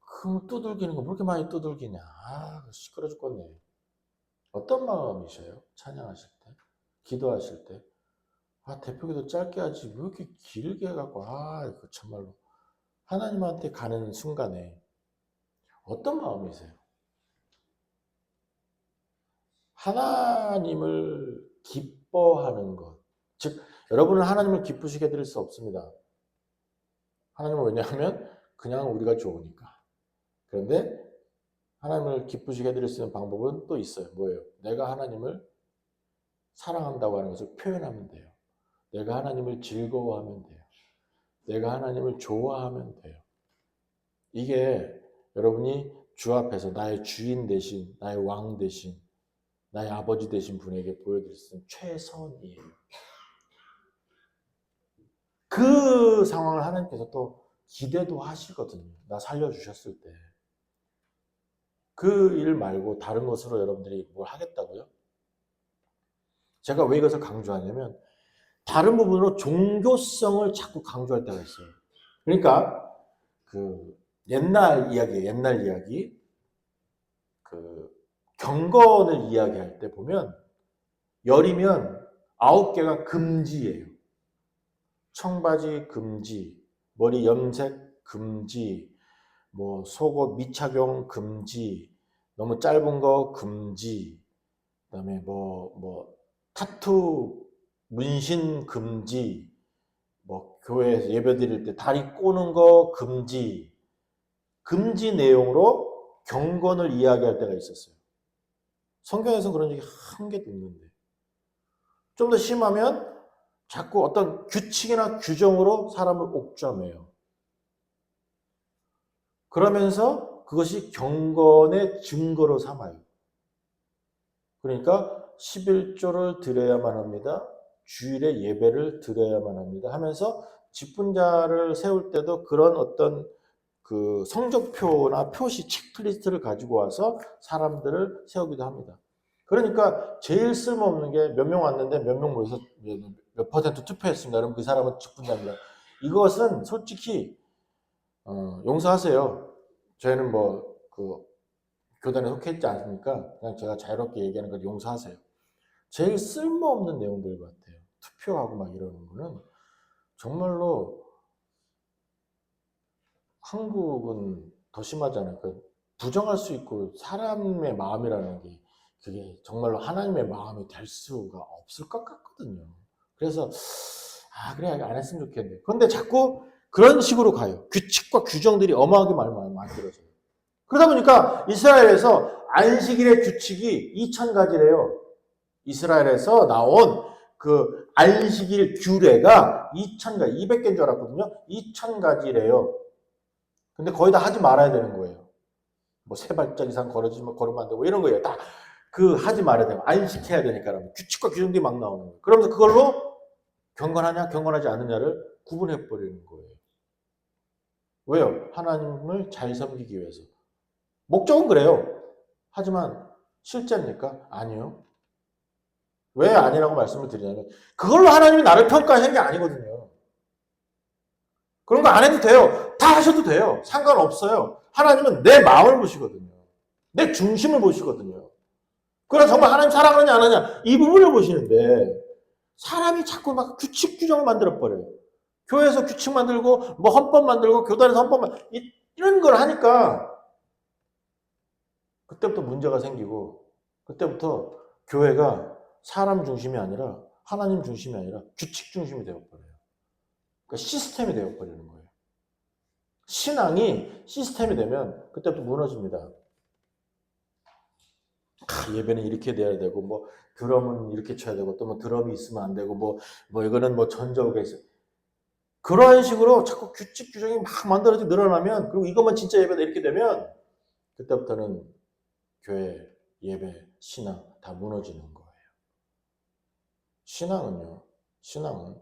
그 두들기는 거 왜 이렇게 많이 두들기냐? 시끄러 죽겠네. 어떤 마음이셔요? 찬양하실 때, 기도하실 때, 대표기도 짧게 하지 왜 이렇게 길게 해갖고 이거 참말로 하나님한테 가는 순간에 어떤 마음이세요? 하나님을 기뻐하는 것, 즉 여러분은 하나님을 기쁘시게 드릴 수 없습니다. 하나님은 왜냐하면 그냥 우리가 좋으니까. 그런데 하나님을 기쁘시게 드릴 수 있는 방법은 또 있어요. 뭐예요? 내가 하나님을 사랑한다고 하는 것을 표현하면 돼요. 내가 하나님을 즐거워하면 돼요. 내가 하나님을 좋아하면 돼요. 이게 여러분이 주 앞에서 나의 주인 대신, 나의 왕 대신, 나의 아버지 되신 분에게 보여드릴 수 있는 최선이에요. 그 상황을 하나님께서 또 기대도 하시거든요. 나 살려주셨을 때. 그 일 말고 다른 것으로 여러분들이 뭘 하겠다고요? 제가 왜 이것을 강조하냐면 다른 부분으로 종교성을 자꾸 강조할 때가 있어요. 그러니까 그 옛날 이야기예요. 옛날 이야기. 그 경건을 이야기할 때 보면 열이면 9개가 금지예요. 청바지 금지, 머리 염색 금지, 뭐 속옷 미착용 금지, 너무 짧은 거 금지, 그다음에 뭐 타투 문신 금지, 뭐 교회에서 예배 드릴 때 다리 꼬는 거 금지, 금지 내용으로 경건을 이야기할 때가 있었어요. 성경에서 그런 얘기 한 개도 없는데. 좀 더 심하면 자꾸 어떤 규칙이나 규정으로 사람을 옥죄매요. 그러면서 그것이 경건의 증거로 삼아요. 그러니까 11조를 드려야만 합니다. 주일에 예배를 드려야만 합니다. 하면서 직분자를 세울 때도 그런 어떤 그 성적표나 표시 체크리스트를 가지고 와서 사람들을 세우기도 합니다. 그러니까 제일 쓸모없는 게 몇 명 왔는데 몇 명 모여서 몇 퍼센트 투표했습니다. 그럼 그 사람은 직분자입니다. 이것은 솔직히 용서하세요. 저희는 뭐 그 교단에 속해 있지 않습니까? 그냥 제가 자유롭게 얘기하는 걸 용서하세요. 제일 쓸모없는 내용들 같아요. 투표하고 막 이러는 거는 정말로 한국은 더 심하잖아요. 그 부정할 수 있고 사람의 마음이라는 게 그게 정말로 하나님의 마음이 될 수가 없을 것 같거든요. 그래서 그래 안 했으면 좋겠네. 그런데 자꾸 그런 식으로 가요. 규칙과 규정들이 어마하게 만들어져요. 그러다 보니까 이스라엘에서 안식일의 규칙이 2000가지래요. 이스라엘에서 나온 그 안식일 규례가 2000가지, 200개인 줄 알았거든요. 2000가지래요. 근데 거의 다 하지 말아야 되는 거예요. 뭐 세 발짝 이상 걸으면 안 되고 이런 거예요. 다 그 하지 말아야 되고 안식해야 되니까 규칙과 규정들이 막 나오는 거예요. 그러면서 그걸로 경건하냐 경건하지 않느냐를 구분해 버리는 거예요. 왜요? 하나님을 잘 섬기기 위해서. 목적은 그래요. 하지만 실제입니까? 아니요. 왜 아니라고 말씀을 드리냐면 그걸로 하나님이 나를 평가하는 게 아니거든요. 그런 거 안 해도 돼요. 다 하셔도 돼요. 상관없어요. 하나님은 내 마음을 보시거든요. 내 중심을 보시거든요. 그러나 정말 하나님 사랑하느냐 안 하느냐 이 부분을 보시는데 사람이 자꾸 막 규칙 규정을 만들어버려요. 교회에서 규칙 만들고 뭐 헌법 만들고 교단에서 헌법 이런 걸 하니까 그때부터 문제가 생기고 그때부터 교회가 사람 중심이 아니라 하나님 중심이 아니라 규칙 중심이 되어버려요. 그러니까 시스템이 되어버리는 거예요. 신앙이 시스템이 되면 그때부터 무너집니다. 예배는 이렇게 돼야 되고 뭐 드럼은 이렇게 쳐야 되고 또 뭐 드럼이 있으면 안 되고 뭐 이거는 뭐 전절가 있어요. 그런 식으로 자꾸 규칙 규정이 막 만들어지고 늘어나면 그리고 이것만 진짜 예배다 이렇게 되면 그때부터는 교회, 예배, 신앙 다 무너지는 거예요. 신앙은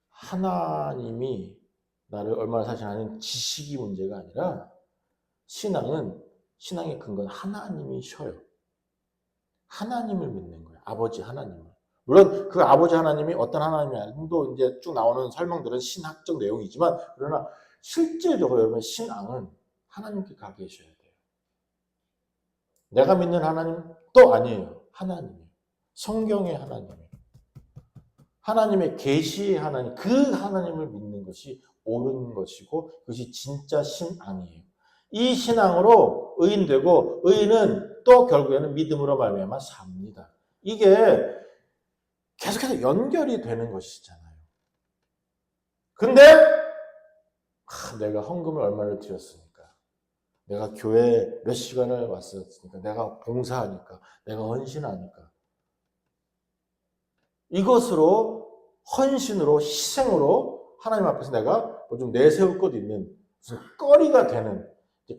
하나님이 나를 얼마나 사실하는 지식이 문제가 아니라 신앙의 근거는 하나님이셔요. 하나님을 믿는 거예요. 아버지 하나님을. 물론 그 아버지 하나님이 어떤 하나님도 이제 쭉 나오는 설명들은 신학적 내용이지만 그러나 실질적으로 여러분 신앙은 하나님께 가 계셔야 돼요. 내가 믿는 하나님도 아니에요. 하나님이에요. 성경의 하나님이에요. 하나님의 계시의 하나님, 그 하나님을 믿는 것이 옳은 것이고 그것이 진짜 신앙이에요. 이 신앙으로 의인되고 의인은 또 결국에는 믿음으로 말미암아 삽니다. 이게 계속해서 연결이 되는 것이잖아요. 근데 내가 헌금을 얼마를 드렸습니까? 내가 교회에 몇 시간을 왔었으니까, 내가 봉사하니까, 내가 헌신하니까. 이것으로 헌신으로 희생으로 하나님 앞에서 내가 뭐 좀 내세울 것 있는 무슨 거리가 되는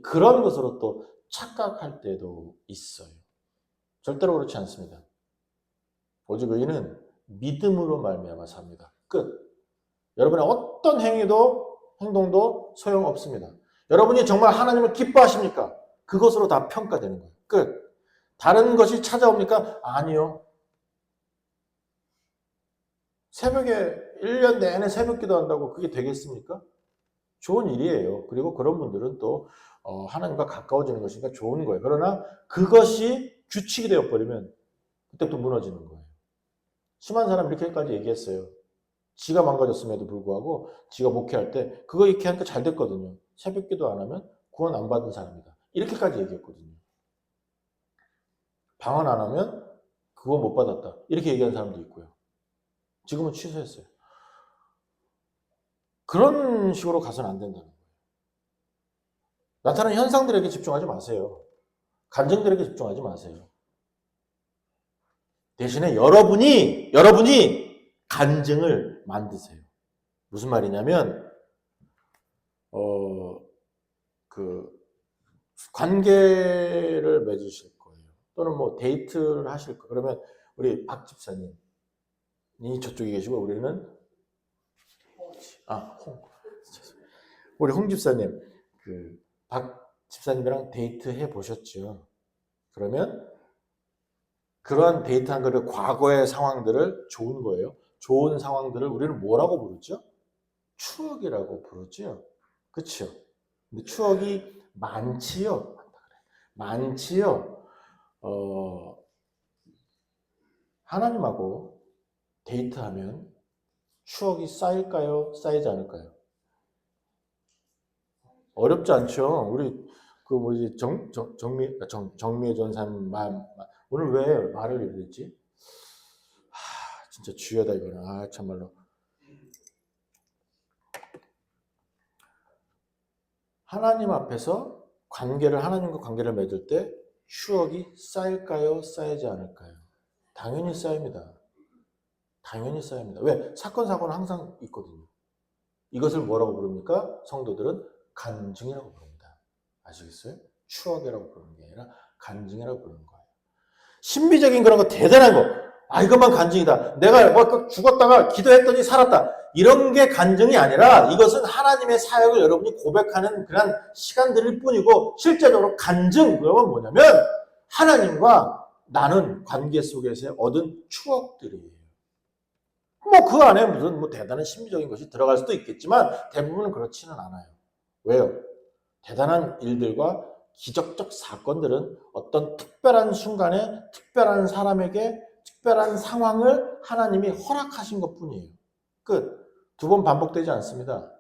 그런 것으로 또 착각할 때도 있어요. 절대로 그렇지 않습니다. 오직 의인은 믿음으로 말미암아 삽니다. 끝. 여러분의 어떤 행동도 소용없습니다. 여러분이 정말 하나님을 기뻐하십니까? 그것으로 다 평가되는 거예요. 끝. 다른 것이 찾아옵니까? 아니요. 새벽에 1년 내내 새벽 기도한다고 그게 되겠습니까? 좋은 일이에요. 그리고 그런 분들은 또 하나님과 가까워지는 것이니까 좋은 거예요. 그러나 그것이 규칙이 되어버리면 그때부터 무너지는 거예요. 수많은 사람이 이렇게까지 얘기했어요. 지가 망가졌음에도 불구하고 지가 목회할 때 그거 이렇게 하니까 잘 됐거든요. 새벽 기도 안 하면 구원 안 받은 사람이다. 이렇게까지 얘기했거든요. 방언 안 하면 그거 못 받았다. 이렇게 얘기하는 사람도 있고요. 지금은 취소했어요. 그런 식으로 가서는 안 된다는 거예요. 나타나는 현상들에게 집중하지 마세요. 감정들에게 집중하지 마세요. 대신에 여러분이 간증을 만드세요. 무슨 말이냐면 관계를 맺으실 거예요. 또는 뭐 데이트를 하실 거예요. 그러면 우리 박 집사님이 저쪽에 계시고 우리는 우리 홍 집사님 박 집사님이랑 데이트 해 보셨죠? 그러면 그러한 데이트한 거를 과거의 상황들을 좋은 거예요. 좋은 상황들을 우리는 뭐라고 부르죠? 추억이라고 부르죠. 그렇죠? 근데 추억이 많지요. 하나님하고 데이트하면 추억이 쌓일까요? 쌓이지 않을까요? 어렵지 않죠. 우리 정미애 전사님 오늘 왜 말을 이랬지? 진짜 주여다 이거는. 참말로. 하나님 앞에서 하나님과 관계를 맺을 때 추억이 쌓일까요? 쌓이지 않을까요? 당연히 쌓입니다. 당연히 쌓입니다. 왜? 사건, 사고는 항상 있거든요. 이것을 뭐라고 부릅니까? 성도들은 간증이라고 부릅니다. 아시겠어요? 추억이라고 부르는 게 아니라 간증이라고 부르는 거예요. 신비적인 그런 거 대단한 거. 이것만 간증이다. 내가 뭐 죽었다가 기도했더니 살았다. 이런 게 간증이 아니라 이것은 하나님의 사역을 여러분이 고백하는 그런 시간들일 뿐이고 실제적으로 간증, 그건 뭐냐면 하나님과 나는 관계 속에서 얻은 추억들이에요. 그 안에 무슨 대단한 신비적인 것이 들어갈 수도 있겠지만 대부분은 그렇지는 않아요. 왜요? 대단한 일들과 기적적 사건들은 어떤 특별한 순간에 특별한 사람에게 특별한 상황을 하나님이 허락하신 것뿐이에요. 끝. 2번 반복되지 않습니다.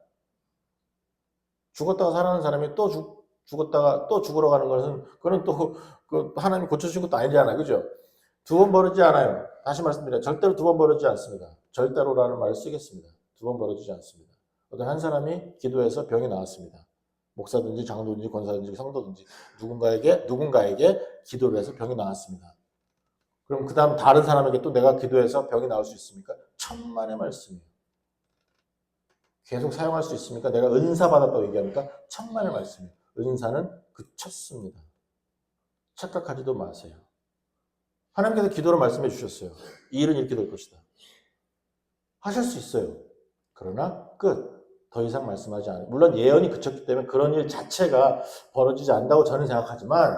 죽었다가 살아나는 사람이 또 죽었다가 또 죽으러 가는 것은 그건 또 하나님 고쳐주신 것도 아니잖아요. 그죠? 2번 벌어지지 않아요. 다시 말씀드려요. 절대로 2번 벌어지지 않습니다. 절대로라는 말을 쓰겠습니다. 2번 벌어지지 않습니다. 어떤 한 사람이 기도해서 병이 나왔습니다. 목사든지 장로든지 권사든지 성도든지 누군가에게 기도를 해서 병이 나왔습니다. 그럼 그 다음 다른 사람에게 또 내가 기도해서 병이 나올 수 있습니까? 천만의 말씀이에요. 계속 사용할 수 있습니까? 내가 은사 받았다고 얘기합니까? 천만의 말씀이에요. 은사는 그쳤습니다. 착각하지도 마세요. 하나님께서 기도로 말씀해 주셨어요. 이 일은 이렇게 될 것이다. 하실 수 있어요. 그러나 끝. 더 이상 말씀하지 않아요. 물론 예언이 그쳤기 때문에 그런 일 자체가 벌어지지 않는다고 저는 생각하지만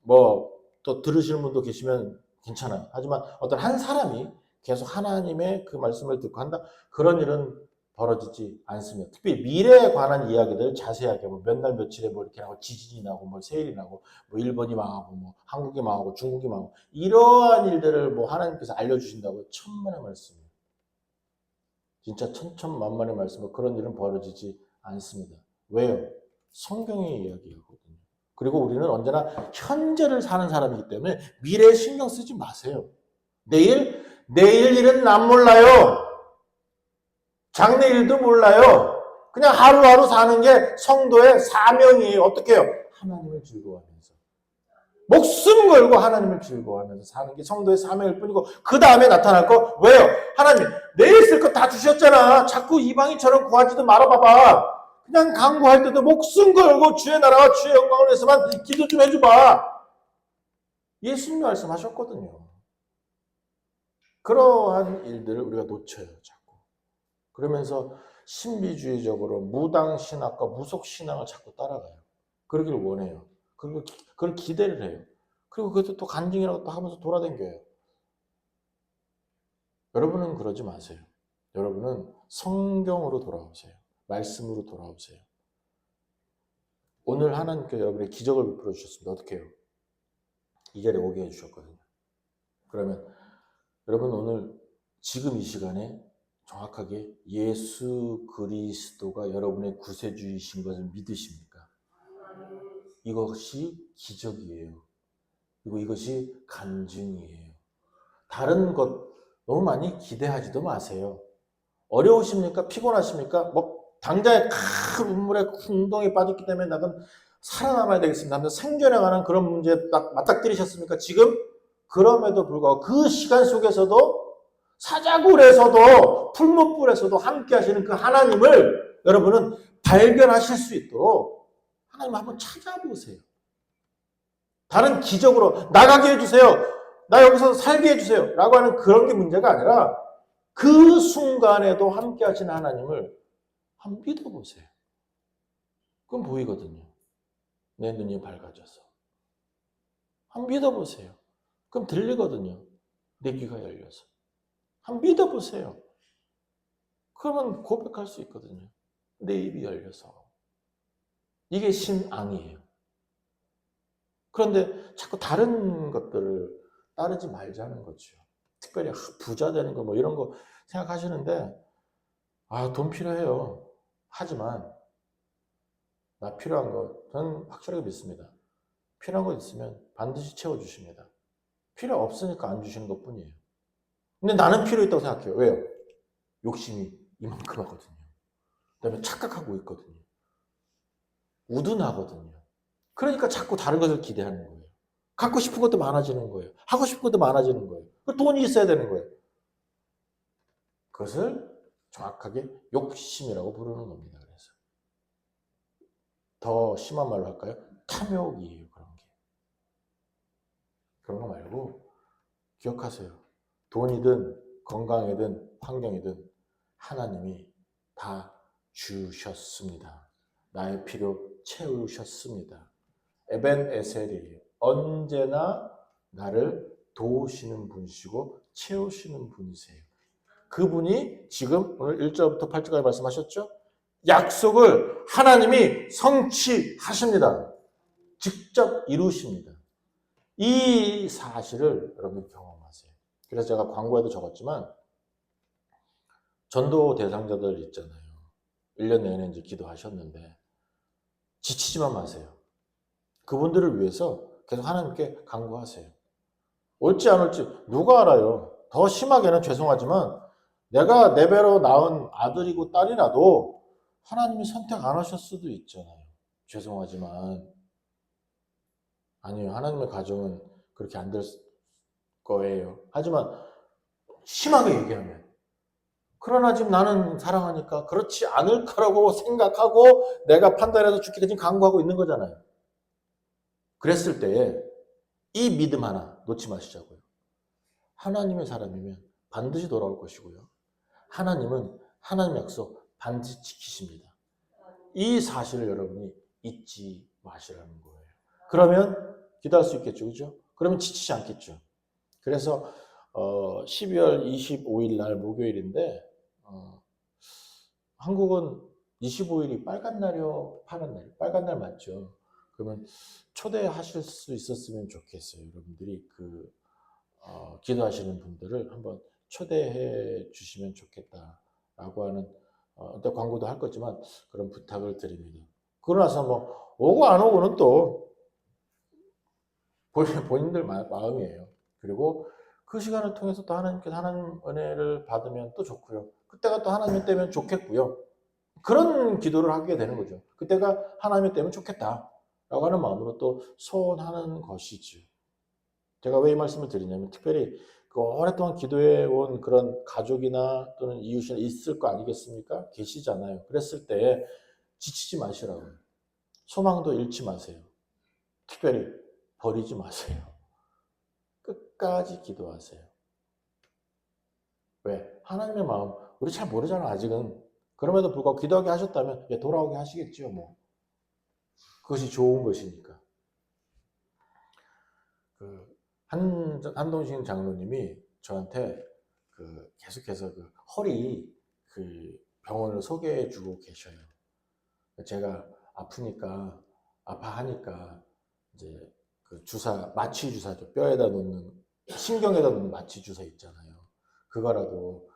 또 들으시는 분도 계시면 괜찮아요. 하지만 어떤 한 사람이 계속 하나님의 그 말씀을 듣고 한다? 그런 일은 벌어지지 않습니다. 특히 미래에 관한 이야기들 자세하게 몇 날 며칠에 이렇게 나고 지진이 나고 세일이 나고 일본이 망하고 한국이 망하고 중국이 망하고 이러한 일들을 하나님께서 알려주신다고 천만의 말씀이에요. 진짜 천천만만의 말씀으로 그런 일은 벌어지지 않습니다. 왜요? 성경의 이야기하거든요. 그리고 우리는 언제나 현재를 사는 사람이기 때문에 미래에 신경 쓰지 마세요. 내일 일은 난 몰라요. 장래일도 몰라요. 그냥 하루하루 사는 게 성도의 사명이에요. 어떻게 해요? 하나님을 즐거워하면서. 목숨 걸고 하나님을 즐거워하면서 사는 게 성도의 사명일 뿐이고, 그 다음에 나타날 거 왜요? 하나님 내 있을 거 다 주셨잖아. 자꾸 이방인처럼 구하지도 말아봐봐. 그냥 강구할 때도 목숨 걸고 주의 나라와 주의 영광을 위해서만 기도 좀 해줘봐. 예수님 말씀하셨거든요. 그러한 일들을 우리가 놓쳐요, 자꾸. 그러면서 신비주의적으로 무당신학과 무속신앙을 자꾸 따라가요. 그러길 원해요. 그리고 그걸 기대를 해요. 그리고 그것도 또 간증이라고 또 하면서 돌아다녀요. 여러분은 그러지 마세요. 여러분은 성경으로 돌아오세요. 말씀으로 돌아오세요. 오늘 하나님께서 여러분의 기적을 베풀어 주셨습니다. 어떻게 해요? 이 자리에 오게 해주셨거든요. 그러면 여러분 오늘 지금 이 시간에 정확하게 예수 그리스도가 여러분의 구세주이신 것을 믿으십니까? 이것이 기적이에요. 그리고 이것이 간증이에요. 다른 것 너무 많이 기대하지도 마세요. 어려우십니까? 피곤하십니까? 뭐 당장에 큰 눈물에 궁덩이 빠졌기 때문에 나는 살아남아야 되겠습니다. 하면서 생존에 관한 그런 문제에 딱 맞닥뜨리셨습니까? 지금? 그럼에도 불구하고 그 시간 속에서도 사자굴에서도 풀무불에서도 함께 하시는 그 하나님을 여러분은 발견하실 수 있도록 하나님 한번 찾아보세요. 다른 기적으로 나가게 해주세요. 나 여기서 살게 해주세요. 라고 하는 그런 게 문제가 아니라 그 순간에도 함께 하시는 하나님을 한번 믿어보세요. 그건 보이거든요. 내 눈이 밝아져서. 한번 믿어보세요. 그럼 들리거든요. 내 귀가 열려서. 한번 믿어보세요. 그러면 고백할 수 있거든요. 내 입이 열려서. 이게 신앙이에요. 그런데 자꾸 다른 것들을 따르지 말자는 거죠. 특별히 부자 되는 거 뭐 이런 거 생각하시는데 돈 필요해요. 하지만 나 필요한 거 저는 확실하게 믿습니다. 필요한 거 있으면 반드시 채워주십니다. 필요 없으니까 안 주시는 것 뿐이에요. 근데 나는 필요 있다고 생각해요. 왜요? 욕심이 이만큼 하거든요. 그다음에 착각하고 있거든요. 우둔하거든요. 그러니까 자꾸 다른 것을 기대하는 거예요. 갖고 싶은 것도 많아지는 거예요. 하고 싶은 것도 많아지는 거예요. 돈이 있어야 되는 거예요. 그것을 정확하게 욕심이라고 부르는 겁니다. 그래서 더 심한 말로 할까요? 탐욕이에요. 그런 게. 그런 거 말고 기억하세요. 돈이든 건강이든 환경이든 하나님이 다 주셨습니다. 나의 필요 채우셨습니다. 에벤 에셀이에요. 언제나 나를 도우시는 분이시고 채우시는 분이세요. 그분이 지금 오늘 1절부터 8절까지 말씀하셨죠? 약속을 하나님이 성취하십니다. 직접 이루십니다. 이 사실을 여러분이 경험하세요. 그래서 제가 광고에도 적었지만 전도 대상자들 있잖아요. 1년 내내 이제 기도하셨는데 지치지만 마세요. 그분들을 위해서 계속 하나님께 간구하세요. 올지 안 올지 누가 알아요. 더 심하게는 죄송하지만 내가 내 배로 낳은 아들이고 딸이라도 하나님이 선택 안 하실 수도 있잖아요. 죄송하지만 아니요. 하나님의 가정은 그렇게 안 될 거예요. 하지만 심하게 얘기하면 그러나 지금 나는 사랑하니까 그렇지 않을 거라고 생각하고 내가 판단해서 죽기까지 간구하고 있는 거잖아요. 그랬을 때에 이 믿음 하나 놓지 마시자고요. 하나님의 사람이면 반드시 돌아올 것이고요. 하나님은 하나님 약속 반드시 지키십니다. 이 사실을 여러분이 잊지 마시라는 거예요. 그러면 기도할 수 있겠죠. 그죠? 그러면 지치지 않겠죠. 그래서 12월 25일 날 목요일인데 한국은 25일이 빨간 날이요? 파란 날? 빨간 날 맞죠? 그러면 초대하실 수 있었으면 좋겠어요. 여러분들이 기도하시는 분들을 한번 초대해 주시면 좋겠다라고 하는 일단 광고도 할 거지만 그런 부탁을 드립니다. 그러고 나서 뭐 오고 안 오고는 또 본인들 마음이에요. 그리고 그 시간을 통해서 또 하나님께서 하나님 은혜를 받으면 또 좋고요. 그때가 또 하나님 때면 좋겠고요. 그런 기도를 하게 되는 거죠. 그때가 하나님의 때면 좋겠다라고 하는 마음으로 또 소원하는 것이죠. 제가 왜 이 말씀을 드리냐면 특별히 그 오랫동안 기도해 온 그런 가족이나 또는 이웃이나 있을 거 아니겠습니까? 계시잖아요. 그랬을 때 지치지 마시라고요. 소망도 잃지 마세요. 특별히 버리지 마세요. 끝까지 기도하세요. 왜? 하나님의 마음 우리 잘 모르잖아 아직은. 그럼에도 불구하고 기도하게 하셨다면 돌아오게 하시겠죠 뭐. 그것이 좋은 것이니까. 한동신 장로님이 저한테 계속해서 허리 병원을 소개해 주고 계셔요. 제가 아파하니까 이제 마취 주사죠. 뼈에다 놓는, 신경에다 놓는 마취 주사 있잖아요. 그거라도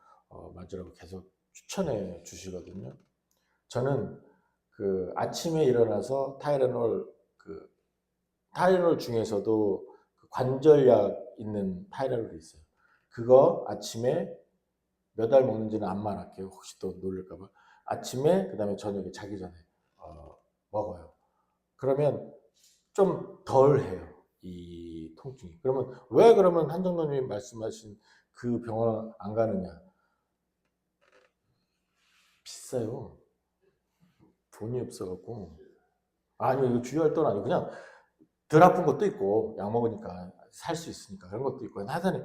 맞으라고 계속 추천해 주시거든요. 저는 아침에 일어나서 타이레놀 중에서도 관절약 있는 타이레놀이 있어요. 그거 아침에 몇 알 먹는지는 안 말할게요. 혹시 또 놀릴까봐. 아침에 그다음에 저녁에 자기 전에 먹어요. 그러면 좀 덜 해요. 이 통증이. 그러면 한정로님이 말씀하신 그 병원 안 가느냐? 비싸요. 돈이 없어갖고. 아니요, 이거 주의할 돈 아니고 그냥 덜 아픈 것도 있고 약 먹으니까 살 수 있으니까 그런 것도 있고 하여튼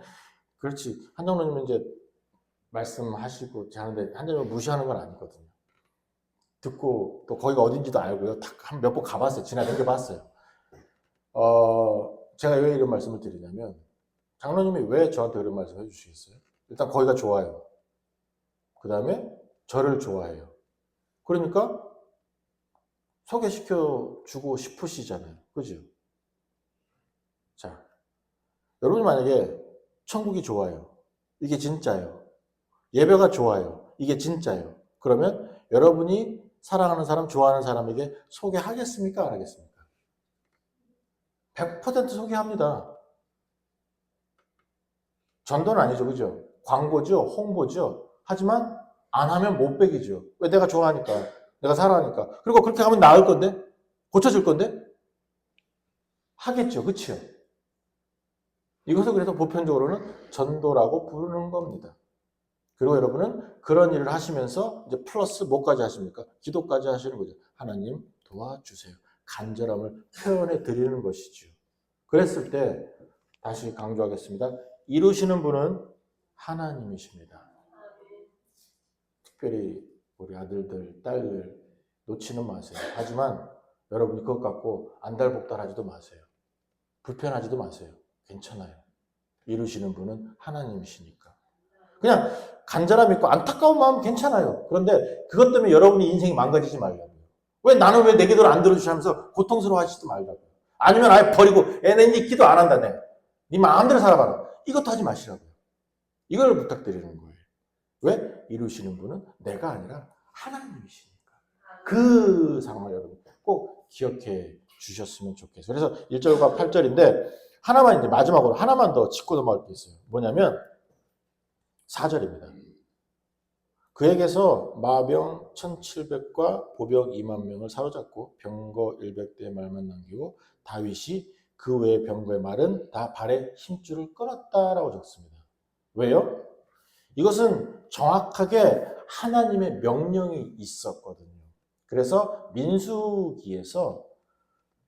그렇지. 한정로님은 이제 말씀하시고 하는데 한정로님 무시하는 건 아니거든요. 듣고 또 거기가 어딘지도 알고요. 한 몇 번 가봤어요. 지나다녀 봤어요. 제가 왜 이런 말씀을 드리냐면 장로님이 왜 저한테 이런 말씀 해주시겠어요? 일단 거기가 좋아요. 그 다음에 저를 좋아해요. 그러니까 소개시켜 주고 싶으시잖아요. 그죠? 자, 여러분이 만약에 천국이 좋아요. 이게 진짜예요. 예배가 좋아요. 이게 진짜예요. 그러면 여러분이 사랑하는 사람, 좋아하는 사람에게 소개하겠습니까? 안 하겠습니까? 100% 소개합니다. 전도는 아니죠. 그죠? 광고죠. 홍보죠. 하지만 안 하면 못 배기죠. 왜? 내가 좋아하니까. 내가 사랑하니까. 그리고 그렇게 하면 나을 건데? 고쳐질 건데? 하겠죠. 그치요? 이것을 그래서 보편적으로는 전도라고 부르는 겁니다. 그리고 여러분은 그런 일을 하시면서 이제 플러스 뭐까지 하십니까? 기도까지 하시는 거죠. 하나님 도와주세요. 간절함을 표현해 드리는 것이죠. 그랬을 때 다시 강조하겠습니다. 이루시는 분은 하나님이십니다. 특별히 우리 아들들, 딸들 놓치는 마세요. 하지만 여러분이 그것 갖고 안달복달하지도 마세요. 불편하지도 마세요. 괜찮아요. 이루시는 분은 하나님이시니까. 그냥 간절함 있고 안타까운 마음 괜찮아요. 그런데 그것 때문에 여러분이 인생이 망가지지 말라고요. 왜 나는 왜 내 기도를 안 들어주시면서 고통스러워 하시지 말라고요. 아니면 아예 버리고 네 기도 안 한다. 네 마음대로 살아봐라. 이것도 하지 마시라고요. 이걸 부탁드리는 거예요. 왜? 이루시는 분은 내가 아니라 하나님이시니까. 그 상황을 여러분 꼭 기억해 주셨으면 좋겠어요. 그래서 1절과 8절인데 하나만 이제 마지막으로 하나만 더 짚고 넘어갈 게 있어요. 뭐냐면 4절입니다. 그에게서 마병 1700과 보병 2만 명을 사로잡고 병거 100대의 말만 남기고 다윗이 그 외의 병거의 말은 다 발에 힘줄을 끊었다라고 적습니다. 왜요? 이것은 정확하게 하나님의 명령이 있었거든요. 그래서 민수기에서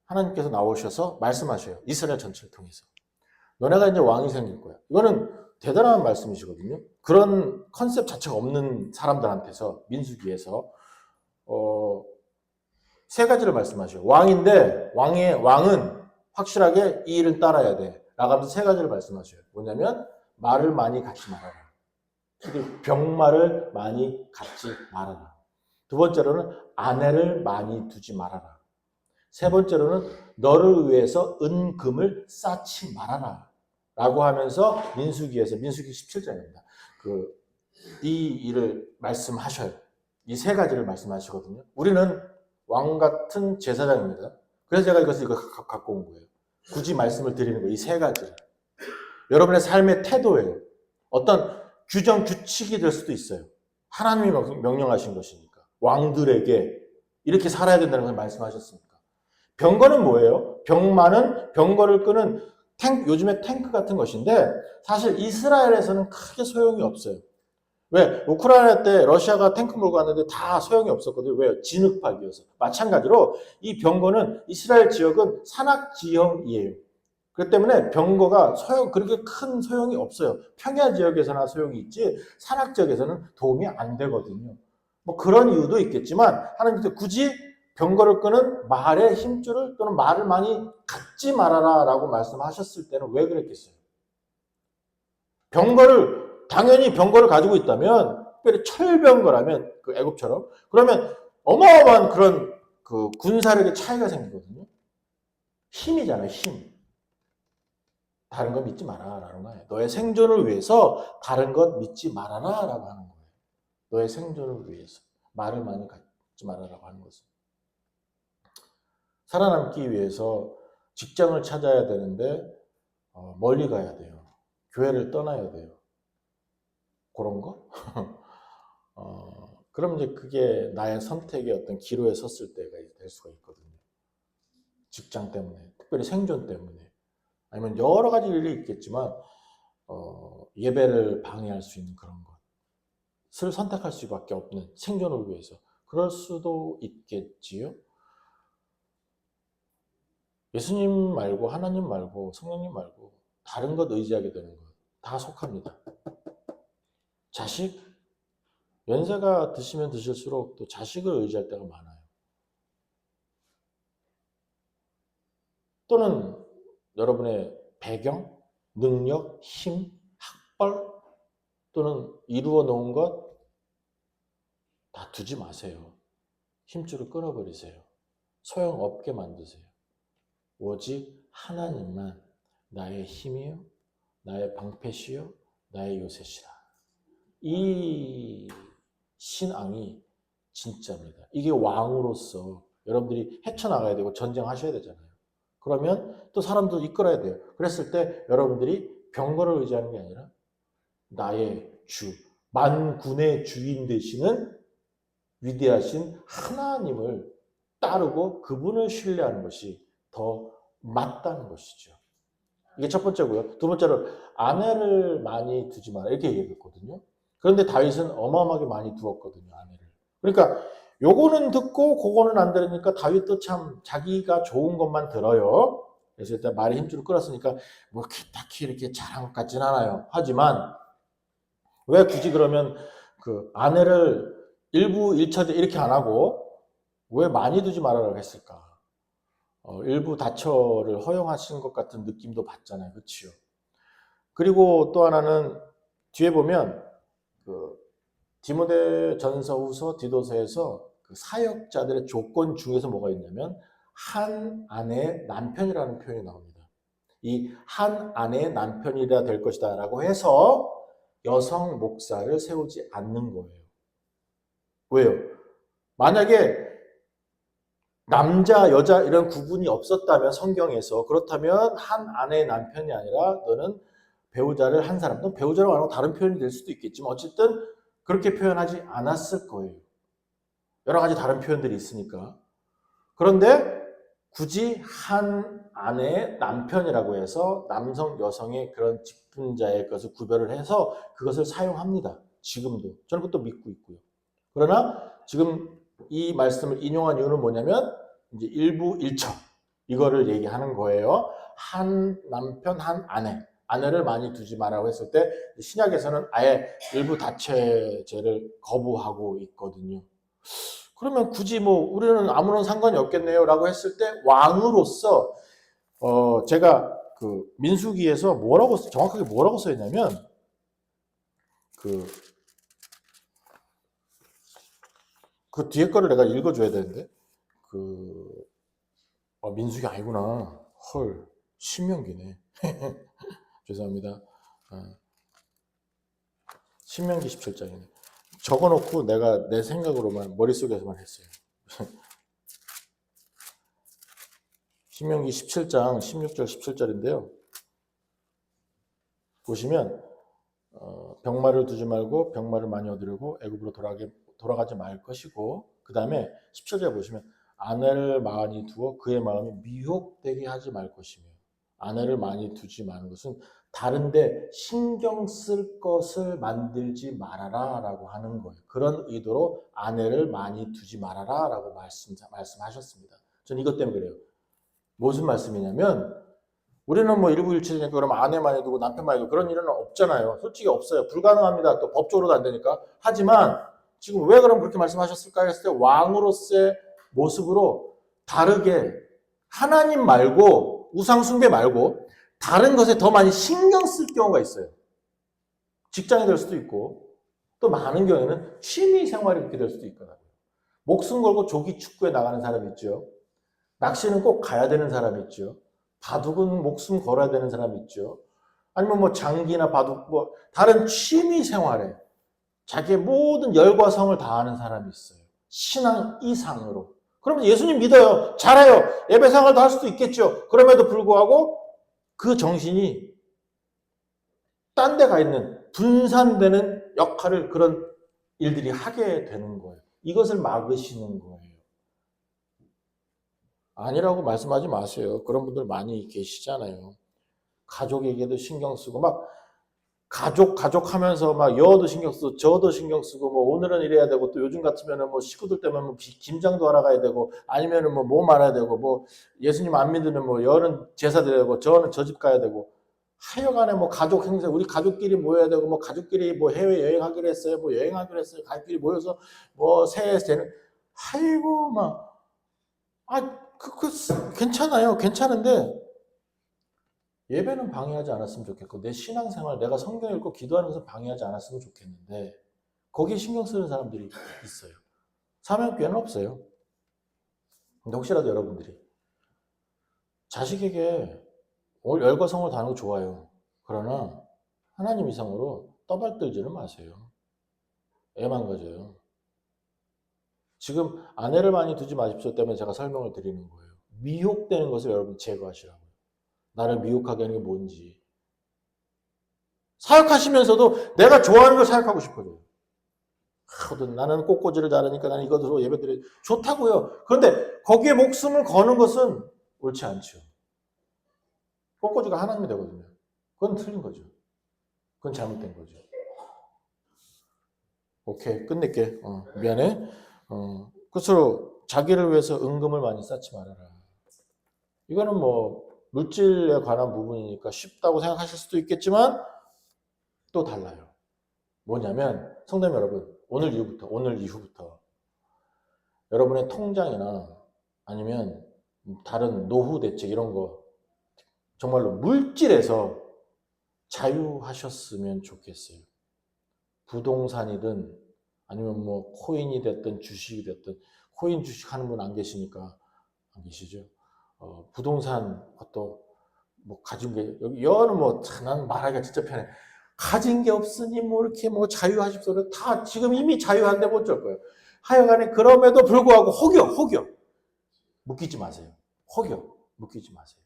하나님께서 나오셔서 말씀하셔요. 이스라엘 전체를 통해서. 너네가 이제 왕이 생길 거야. 이거는 대단한 말씀이시거든요. 그런 컨셉 자체가 없는 사람들한테서 민수기에서 세 가지를 말씀하셔요. 왕인데 왕은 확실하게 이 일을 따라야 돼. 라가면서 세 가지를 말씀하셔요. 뭐냐면 말을 많이 갖지 말아라. 그리고 병마를 많이 갖지 말아라. 두 번째로는 아내를 많이 두지 말아라. 세 번째로는 너를 위해서 은금을 쌓지 말아라. 라고 하면서 민수기 17장입니다. 이 일을 말씀하셔요. 이 세 가지를 말씀하시거든요. 우리는 왕 같은 제사장입니다. 그래서 제가 이것을 갖고 온 거예요. 굳이 말씀을 드리는 거예요. 이 세 가지를. 여러분의 삶의 태도예요. 어떤 규정, 규칙이 될 수도 있어요. 하나님이 명령하신 것이니까. 왕들에게 이렇게 살아야 된다는 걸 말씀하셨습니까? 병거는 뭐예요? 병거를 끄는 요즘에 탱크 같은 것인데 사실 이스라엘에서는 크게 소용이 없어요. 왜? 우크라이나 때 러시아가 탱크 몰고 왔는데 다 소용이 없었거든요. 왜? 진흙파기여서. 마찬가지로 이 병거는 이스라엘 지역은 산악 지형이에요. 그렇기 때문에 병거가 그렇게 큰 소용이 없어요. 평야 지역에서나 소용이 있지 산악 지역에서는 도움이 안 되거든요. 뭐 그런 이유도 있겠지만 하나님께서 굳이 병거를 끄는 말의 힘줄을 또는 말을 많이 갖지 말아라 라고 말씀하셨을 때는 왜 그랬겠어요? 당연히 병거를 가지고 있다면, 특별히 철병거라면, 그 애굽처럼, 그러면 어마어마한 그런 그 군사력의 차이가 생기거든요. 힘이잖아요, 힘. 다른 거 믿지 마라라는 거예요. 너의 생존을 위해서 다른 것 믿지 말아라라고 하는 거예요. 너의 생존을 위해서 말을 많이 갖지 말아라고 하는 것은. 살아남기 위해서 직장을 찾아야 되는데 멀리 가야 돼요. 교회를 떠나야 돼요. 그런 거? 그럼 이제 그게 나의 선택의 어떤 기로에 섰을 때가 될 수가 있거든요. 직장 때문에, 특별히 생존 때문에. 아니면 여러 가지 일이 있겠지만, 예배를 방해할 수 있는 그런 것을 선택할 수밖에 없는 생존을 위해서. 그럴 수도 있겠지요. 예수님 말고, 하나님 말고, 성령님 말고, 다른 것 의지하게 되는 것. 다 속합니다. 자식, 연세가 드시면 드실수록 또 자식을 의지할 때가 많아요. 또는 여러분의 배경, 능력, 힘, 학벌 또는 이루어 놓은 것 다 두지 마세요. 힘줄을 끊어버리세요. 소용없게 만드세요. 오직 하나님만 나의 힘이요, 나의 방패시요, 나의 요새시라. 이 신앙이 진짜입니다. 이게 왕으로서 여러분들이 헤쳐나가야 되고 전쟁하셔야 되잖아요. 그러면 또 사람도 이끌어야 돼요. 그랬을 때 여러분들이 병거를 의지하는 게 아니라 나의 주, 만군의 주인 되시는 위대하신 하나님을 따르고 그분을 신뢰하는 것이 더 맞다는 것이죠. 이게 첫 번째고요. 두 번째로 아내를 많이 두지 마라 이렇게 얘기했거든요. 그런데 다윗은 어마어마하게 많이 두었거든요. 아내를. 그러니까 요거는 듣고 그거는 안 들으니까 다윗도 참 자기가 좋은 것만 들어요. 그래서 일단 말에 힘줄을 끌었으니까 뭐 딱히 이렇게 잘한 것 같진 않아요. 하지만 왜 굳이 그러면 그 아내를 일부 일처제 이렇게 안 하고 왜 많이 두지 말아라고 했을까? 일부 다처를 허용하신 것 같은 느낌도 받잖아요. 그렇죠? 그리고 또 하나는 뒤에 보면 그 디모데 전서 후서 디도서에서 그 사역자들의 조건 중에서 뭐가 있냐면 한 아내의 남편이라는 표현이 나옵니다. 이 한 아내의 남편이라 될 것이다 라고 해서 여성 목사를 세우지 않는 거예요. 왜요? 만약에 남자, 여자 이런 구분이 없었다면 성경에서 그렇다면 한 아내의 남편이 아니라 너는 배우자를 한 사람, 또 배우자라고 안 하고 다른 표현이 될 수도 있겠지만 어쨌든 그렇게 표현하지 않았을 거예요. 여러 가지 다른 표현들이 있으니까. 그런데 굳이 한 아내의 남편이라고 해서 남성, 여성의 그런 직분자의 것을 구별을 해서 그것을 사용합니다. 지금도. 저는 그것도 믿고 있고요. 그러나 지금 이 말씀을 인용한 이유는 뭐냐면 이제 일부 일처 이거를 얘기하는 거예요. 한 남편, 한 아내를 많이 두지 말라고 했을 때 신약에서는 아예 일부 다처제를 거부하고 있거든요. 그러면 굳이 뭐 우리는 아무런 상관이 없겠네요라고 했을 때 왕으로서 제가 그 민수기에서 정확하게 뭐라고 써 있냐면 그 뒤에 거를 내가 읽어줘야 되는데 민수기 아니구나. 헐, 신명기네. 죄송합니다. 신명기 17장이네. 적어놓고 내가 내 생각으로만 머릿속에서만 했어요. 신명기 17장 16절 17절인데요. 보시면 병마를 두지 말고 병마를 많이 얻으려고 애굽으로 돌아가지 말 것이고 그 다음에 17절 보시면 아내를 많이 두어 그의 마음이 미혹되게 하지 말 것이며 아내를 많이 두지 마는 것은 다른데 신경 쓸 것을 만들지 말아라 라고 하는 거예요. 그런 의도로 아내를 많이 두지 말아라 라고 말씀하셨습니다. 저는 이것 때문에 그래요. 무슨 말씀이냐면 우리는 뭐 일부일치니까 그럼 아내 많이 두고 남편 많이 두고 그런 일은 없잖아요. 솔직히 없어요. 불가능합니다. 또 법적으로도 안 되니까. 하지만 지금 왜 그럼 그렇게 말씀하셨을까 했을 때 왕으로서의 모습으로 다르게 하나님 말고 우상 숭배 말고 다른 것에 더 많이 신경 쓸 경우가 있어요. 직장이 될 수도 있고 또 많은 경우에는 취미 생활이 그렇게 될 수도 있거든요. 목숨 걸고 조기 축구에 나가는 사람이 있죠. 낚시는 꼭 가야 되는 사람이 있죠. 바둑은 목숨 걸어야 되는 사람이 있죠. 아니면 뭐 장기나 바둑 뭐 다른 취미 생활에 자기의 모든 열과 성을 다하는 사람이 있어요. 신앙 이상으로. 그러면 예수님 믿어요. 잘해요. 예배 생활도 할 수도 있겠죠. 그럼에도 불구하고 그 정신이 딴 데 가 있는 분산되는 역할을 그런 일들이 하게 되는 거예요. 이것을 막으시는 거예요. 아니라고 말씀하지 마세요. 그런 분들 많이 계시잖아요. 가족에게도 신경 쓰고 막 가족 하면서 막 여도 신경 쓰고 저도 신경 쓰고 뭐 오늘은 이래야 되고 또 요즘 같으면은 뭐 식구들 때문에 뭐 김장도 하러 가야 되고 아니면은 뭐 말아야 되고 뭐 예수님 안 믿으면 뭐 여는 제사 드려야 되고 저는 저 집 가야 되고 하여간에 뭐 가족 행사 우리 가족끼리 모여야 되고 뭐 가족끼리 뭐 해외 여행하기로 했어요. 뭐 여행하기로 했어요. 가족끼리 모여서 뭐 새해 되는 아이고 괜찮아요. 괜찮은데 예배는 방해하지 않았으면 좋겠고 내 신앙생활 내가 성경 읽고 기도하는 것을 방해하지 않았으면 좋겠는데 거기에 신경 쓰는 사람들이 있어요. 사명교회는 없어요. 근데 혹시라도 여러분들이 자식에게 열과 성을 다하는 거 좋아요. 그러나 하나님 이상으로 떠발들지는 마세요. 애만 가져요. 지금 아내를 많이 두지 마십시오 때문에 제가 설명을 드리는 거예요. 미혹되는 것을 여러분 제거하시라고요. 나를 미혹하게 하는 게 뭔지. 사역하시면서도 내가 좋아하는 걸 사역하고 싶어져요. 나는 꽃꽂이를 잘하니까 나는 이것으로 예배드려 좋다고요. 그런데 거기에 목숨을 거는 것은 옳지 않죠. 꽃꽂이가 하나님이 되거든요. 그건 틀린 거죠. 그건 잘못된 거죠. 오케이 끝낼게. 미안해. 끝으로 자기를 위해서 은금을 많이 쌓지 말아라. 이거는 뭐 물질에 관한 부분이니까 쉽다고 생각하실 수도 있겠지만 또 달라요. 뭐냐면 성도 여러분 오늘 이후부터 여러분의 통장이나 아니면 다른 노후 대책 이런 거 정말로 물질에서 자유하셨으면 좋겠어요. 부동산이든 아니면 뭐 코인이 됐든 주식이 됐든 코인 주식 하는 분 안 계시니까 안 계시죠. 부동산 것도 뭐 가진 게 여는 뭐 난 말하기가 진짜 편해. 가진 게 없으니 뭐 이렇게 뭐 자유하십시오. 다 지금 이미 자유한데 뭐 어쩔 거예요. 하여간에 그럼에도 불구하고 혹여 묶이지 마세요. 혹여 묶이지 마세요.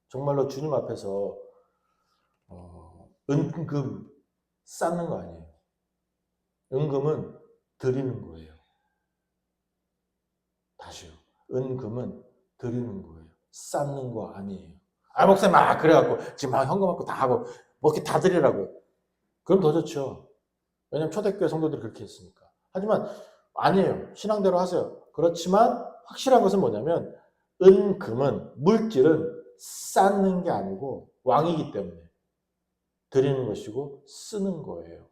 정말로 주님 앞에서 은금 쌓는 거 아니에요. 은금은 드리는 거예요. 다시요. 은금은 드리는 거예요. 쌓는 거 아니에요. 목사님 그래갖고 지금 현금 갖고 다 하고 뭐 이렇게 다 드리라고. 그럼 더 좋죠. 왜냐면 초대교회 성도들이 그렇게 했으니까. 하지만 아니에요. 신앙대로 하세요. 그렇지만 확실한 것은 뭐냐면 은금은 물질은 쌓는 게 아니고 왕이기 때문에 드리는 것이고 쓰는 거예요.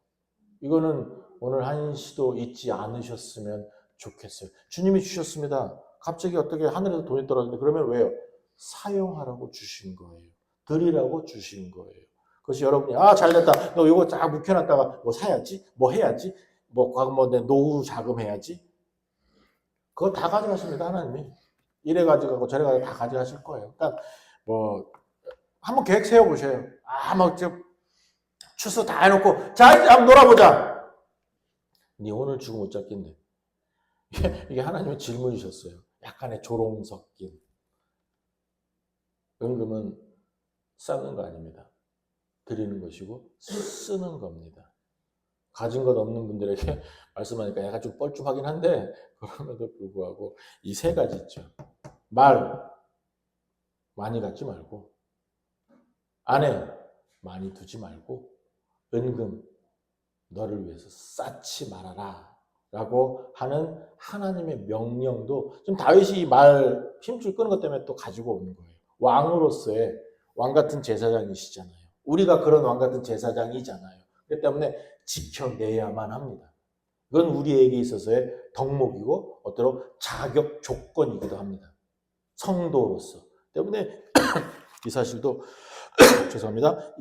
이거는 오늘 한시도 잊지 않으셨으면 좋겠어요. 주님이 주셨습니다. 갑자기 어떻게 하늘에서 돈이 떨어지는데 그러면 왜요? 사용하라고 주신 거예요. 드리라고 주신 거예요. 그것이 여러분이 잘됐다. 너 이거 쫙 묵혀놨다가 뭐 사야지, 뭐 해야지, 뭐 내 노후 자금 해야지. 그거 다 가져가십니다 하나님이. 이래 가져가고 저래 가지고 다 가져가실 거예요. 그러니까 뭐 한번 계획 세워보세요. 추수 다 해놓고 자 이제 한번 놀아보자. 네 오늘 죽으면 못 잡겠네. 이게 하나님의 질문이셨어요. 약간의 조롱 섞인. 은금은 쌓는 거 아닙니다. 드리는 것이고 쓰는 겁니다. 가진 것 없는 분들에게 말씀하니까 약간 좀 뻘쭘하긴 한데 그럼에도 불구하고 이 세 가지 있죠. 말 많이 갖지 말고, 아내 많이 두지 말고, 은금 너를 위해서 쌓지 말아라 라고 하는 하나님의 명령도 지금 다윗이 말 힘줄 끄는 것 때문에 또 가지고 오는 거예요. 왕으로서의 왕 같은 제사장이시잖아요. 우리가 그런 왕 같은 제사장이잖아요. 그렇기 때문에 지켜내야만 합니다. 그건 우리에게 있어서의 덕목이고 어때로 자격 조건이기도 합니다. 성도로서. 때문에 이 사실도 죄송합니다.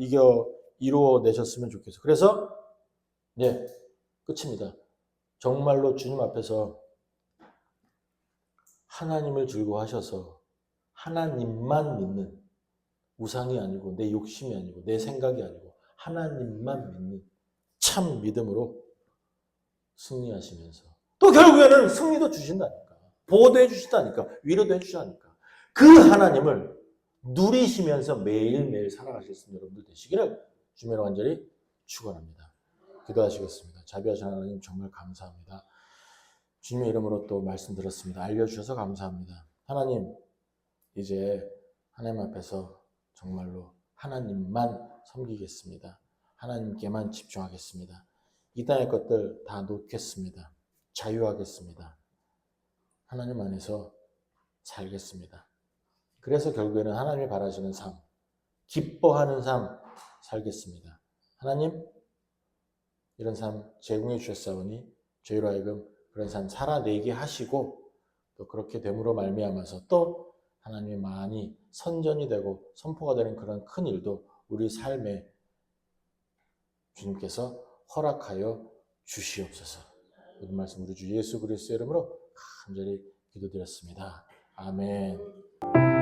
이루어내셨으면 좋겠어요. 그래서 네, 끝입니다. 정말로 주님 앞에서 하나님을 즐거워하셔서 하나님만 믿는, 우상이 아니고 내 욕심이 아니고 내 생각이 아니고 하나님만 믿는 참 믿음으로 승리하시면서 또 결국에는 승리도 주신다니까, 보호도 해주신다니까, 위로도 해주신다니까, 그 하나님을 누리시면서 매일매일 살아가실 수 있는 여러분들 되시기를 주님으로 간절히 축원합니다. 기도하시겠습니다. 자비하신 하나님 정말 감사합니다. 주님의 이름으로 또 말씀 들었습니다. 알려주셔서 감사합니다. 하나님, 이제 하나님 앞에서 정말로 하나님만 섬기겠습니다. 하나님께만 집중하겠습니다. 이 땅의 것들 다 놓겠습니다. 자유하겠습니다. 하나님 안에서 살겠습니다. 그래서 결국에는 하나님이 바라시는 삶, 기뻐하는 삶 살겠습니다. 하나님, 이런 삶 제공해 주셨사오니 저희로 하여금 그런 삶 살아내게 하시고 또 그렇게 됨으로 말미암아서 또 하나님이 많이 선전이 되고 선포가 되는 그런 큰 일도 우리 삶에 주님께서 허락하여 주시옵소서. 모든 말씀 우리 주 예수 그리스도의 이름으로 간절히 기도드렸습니다. 아멘.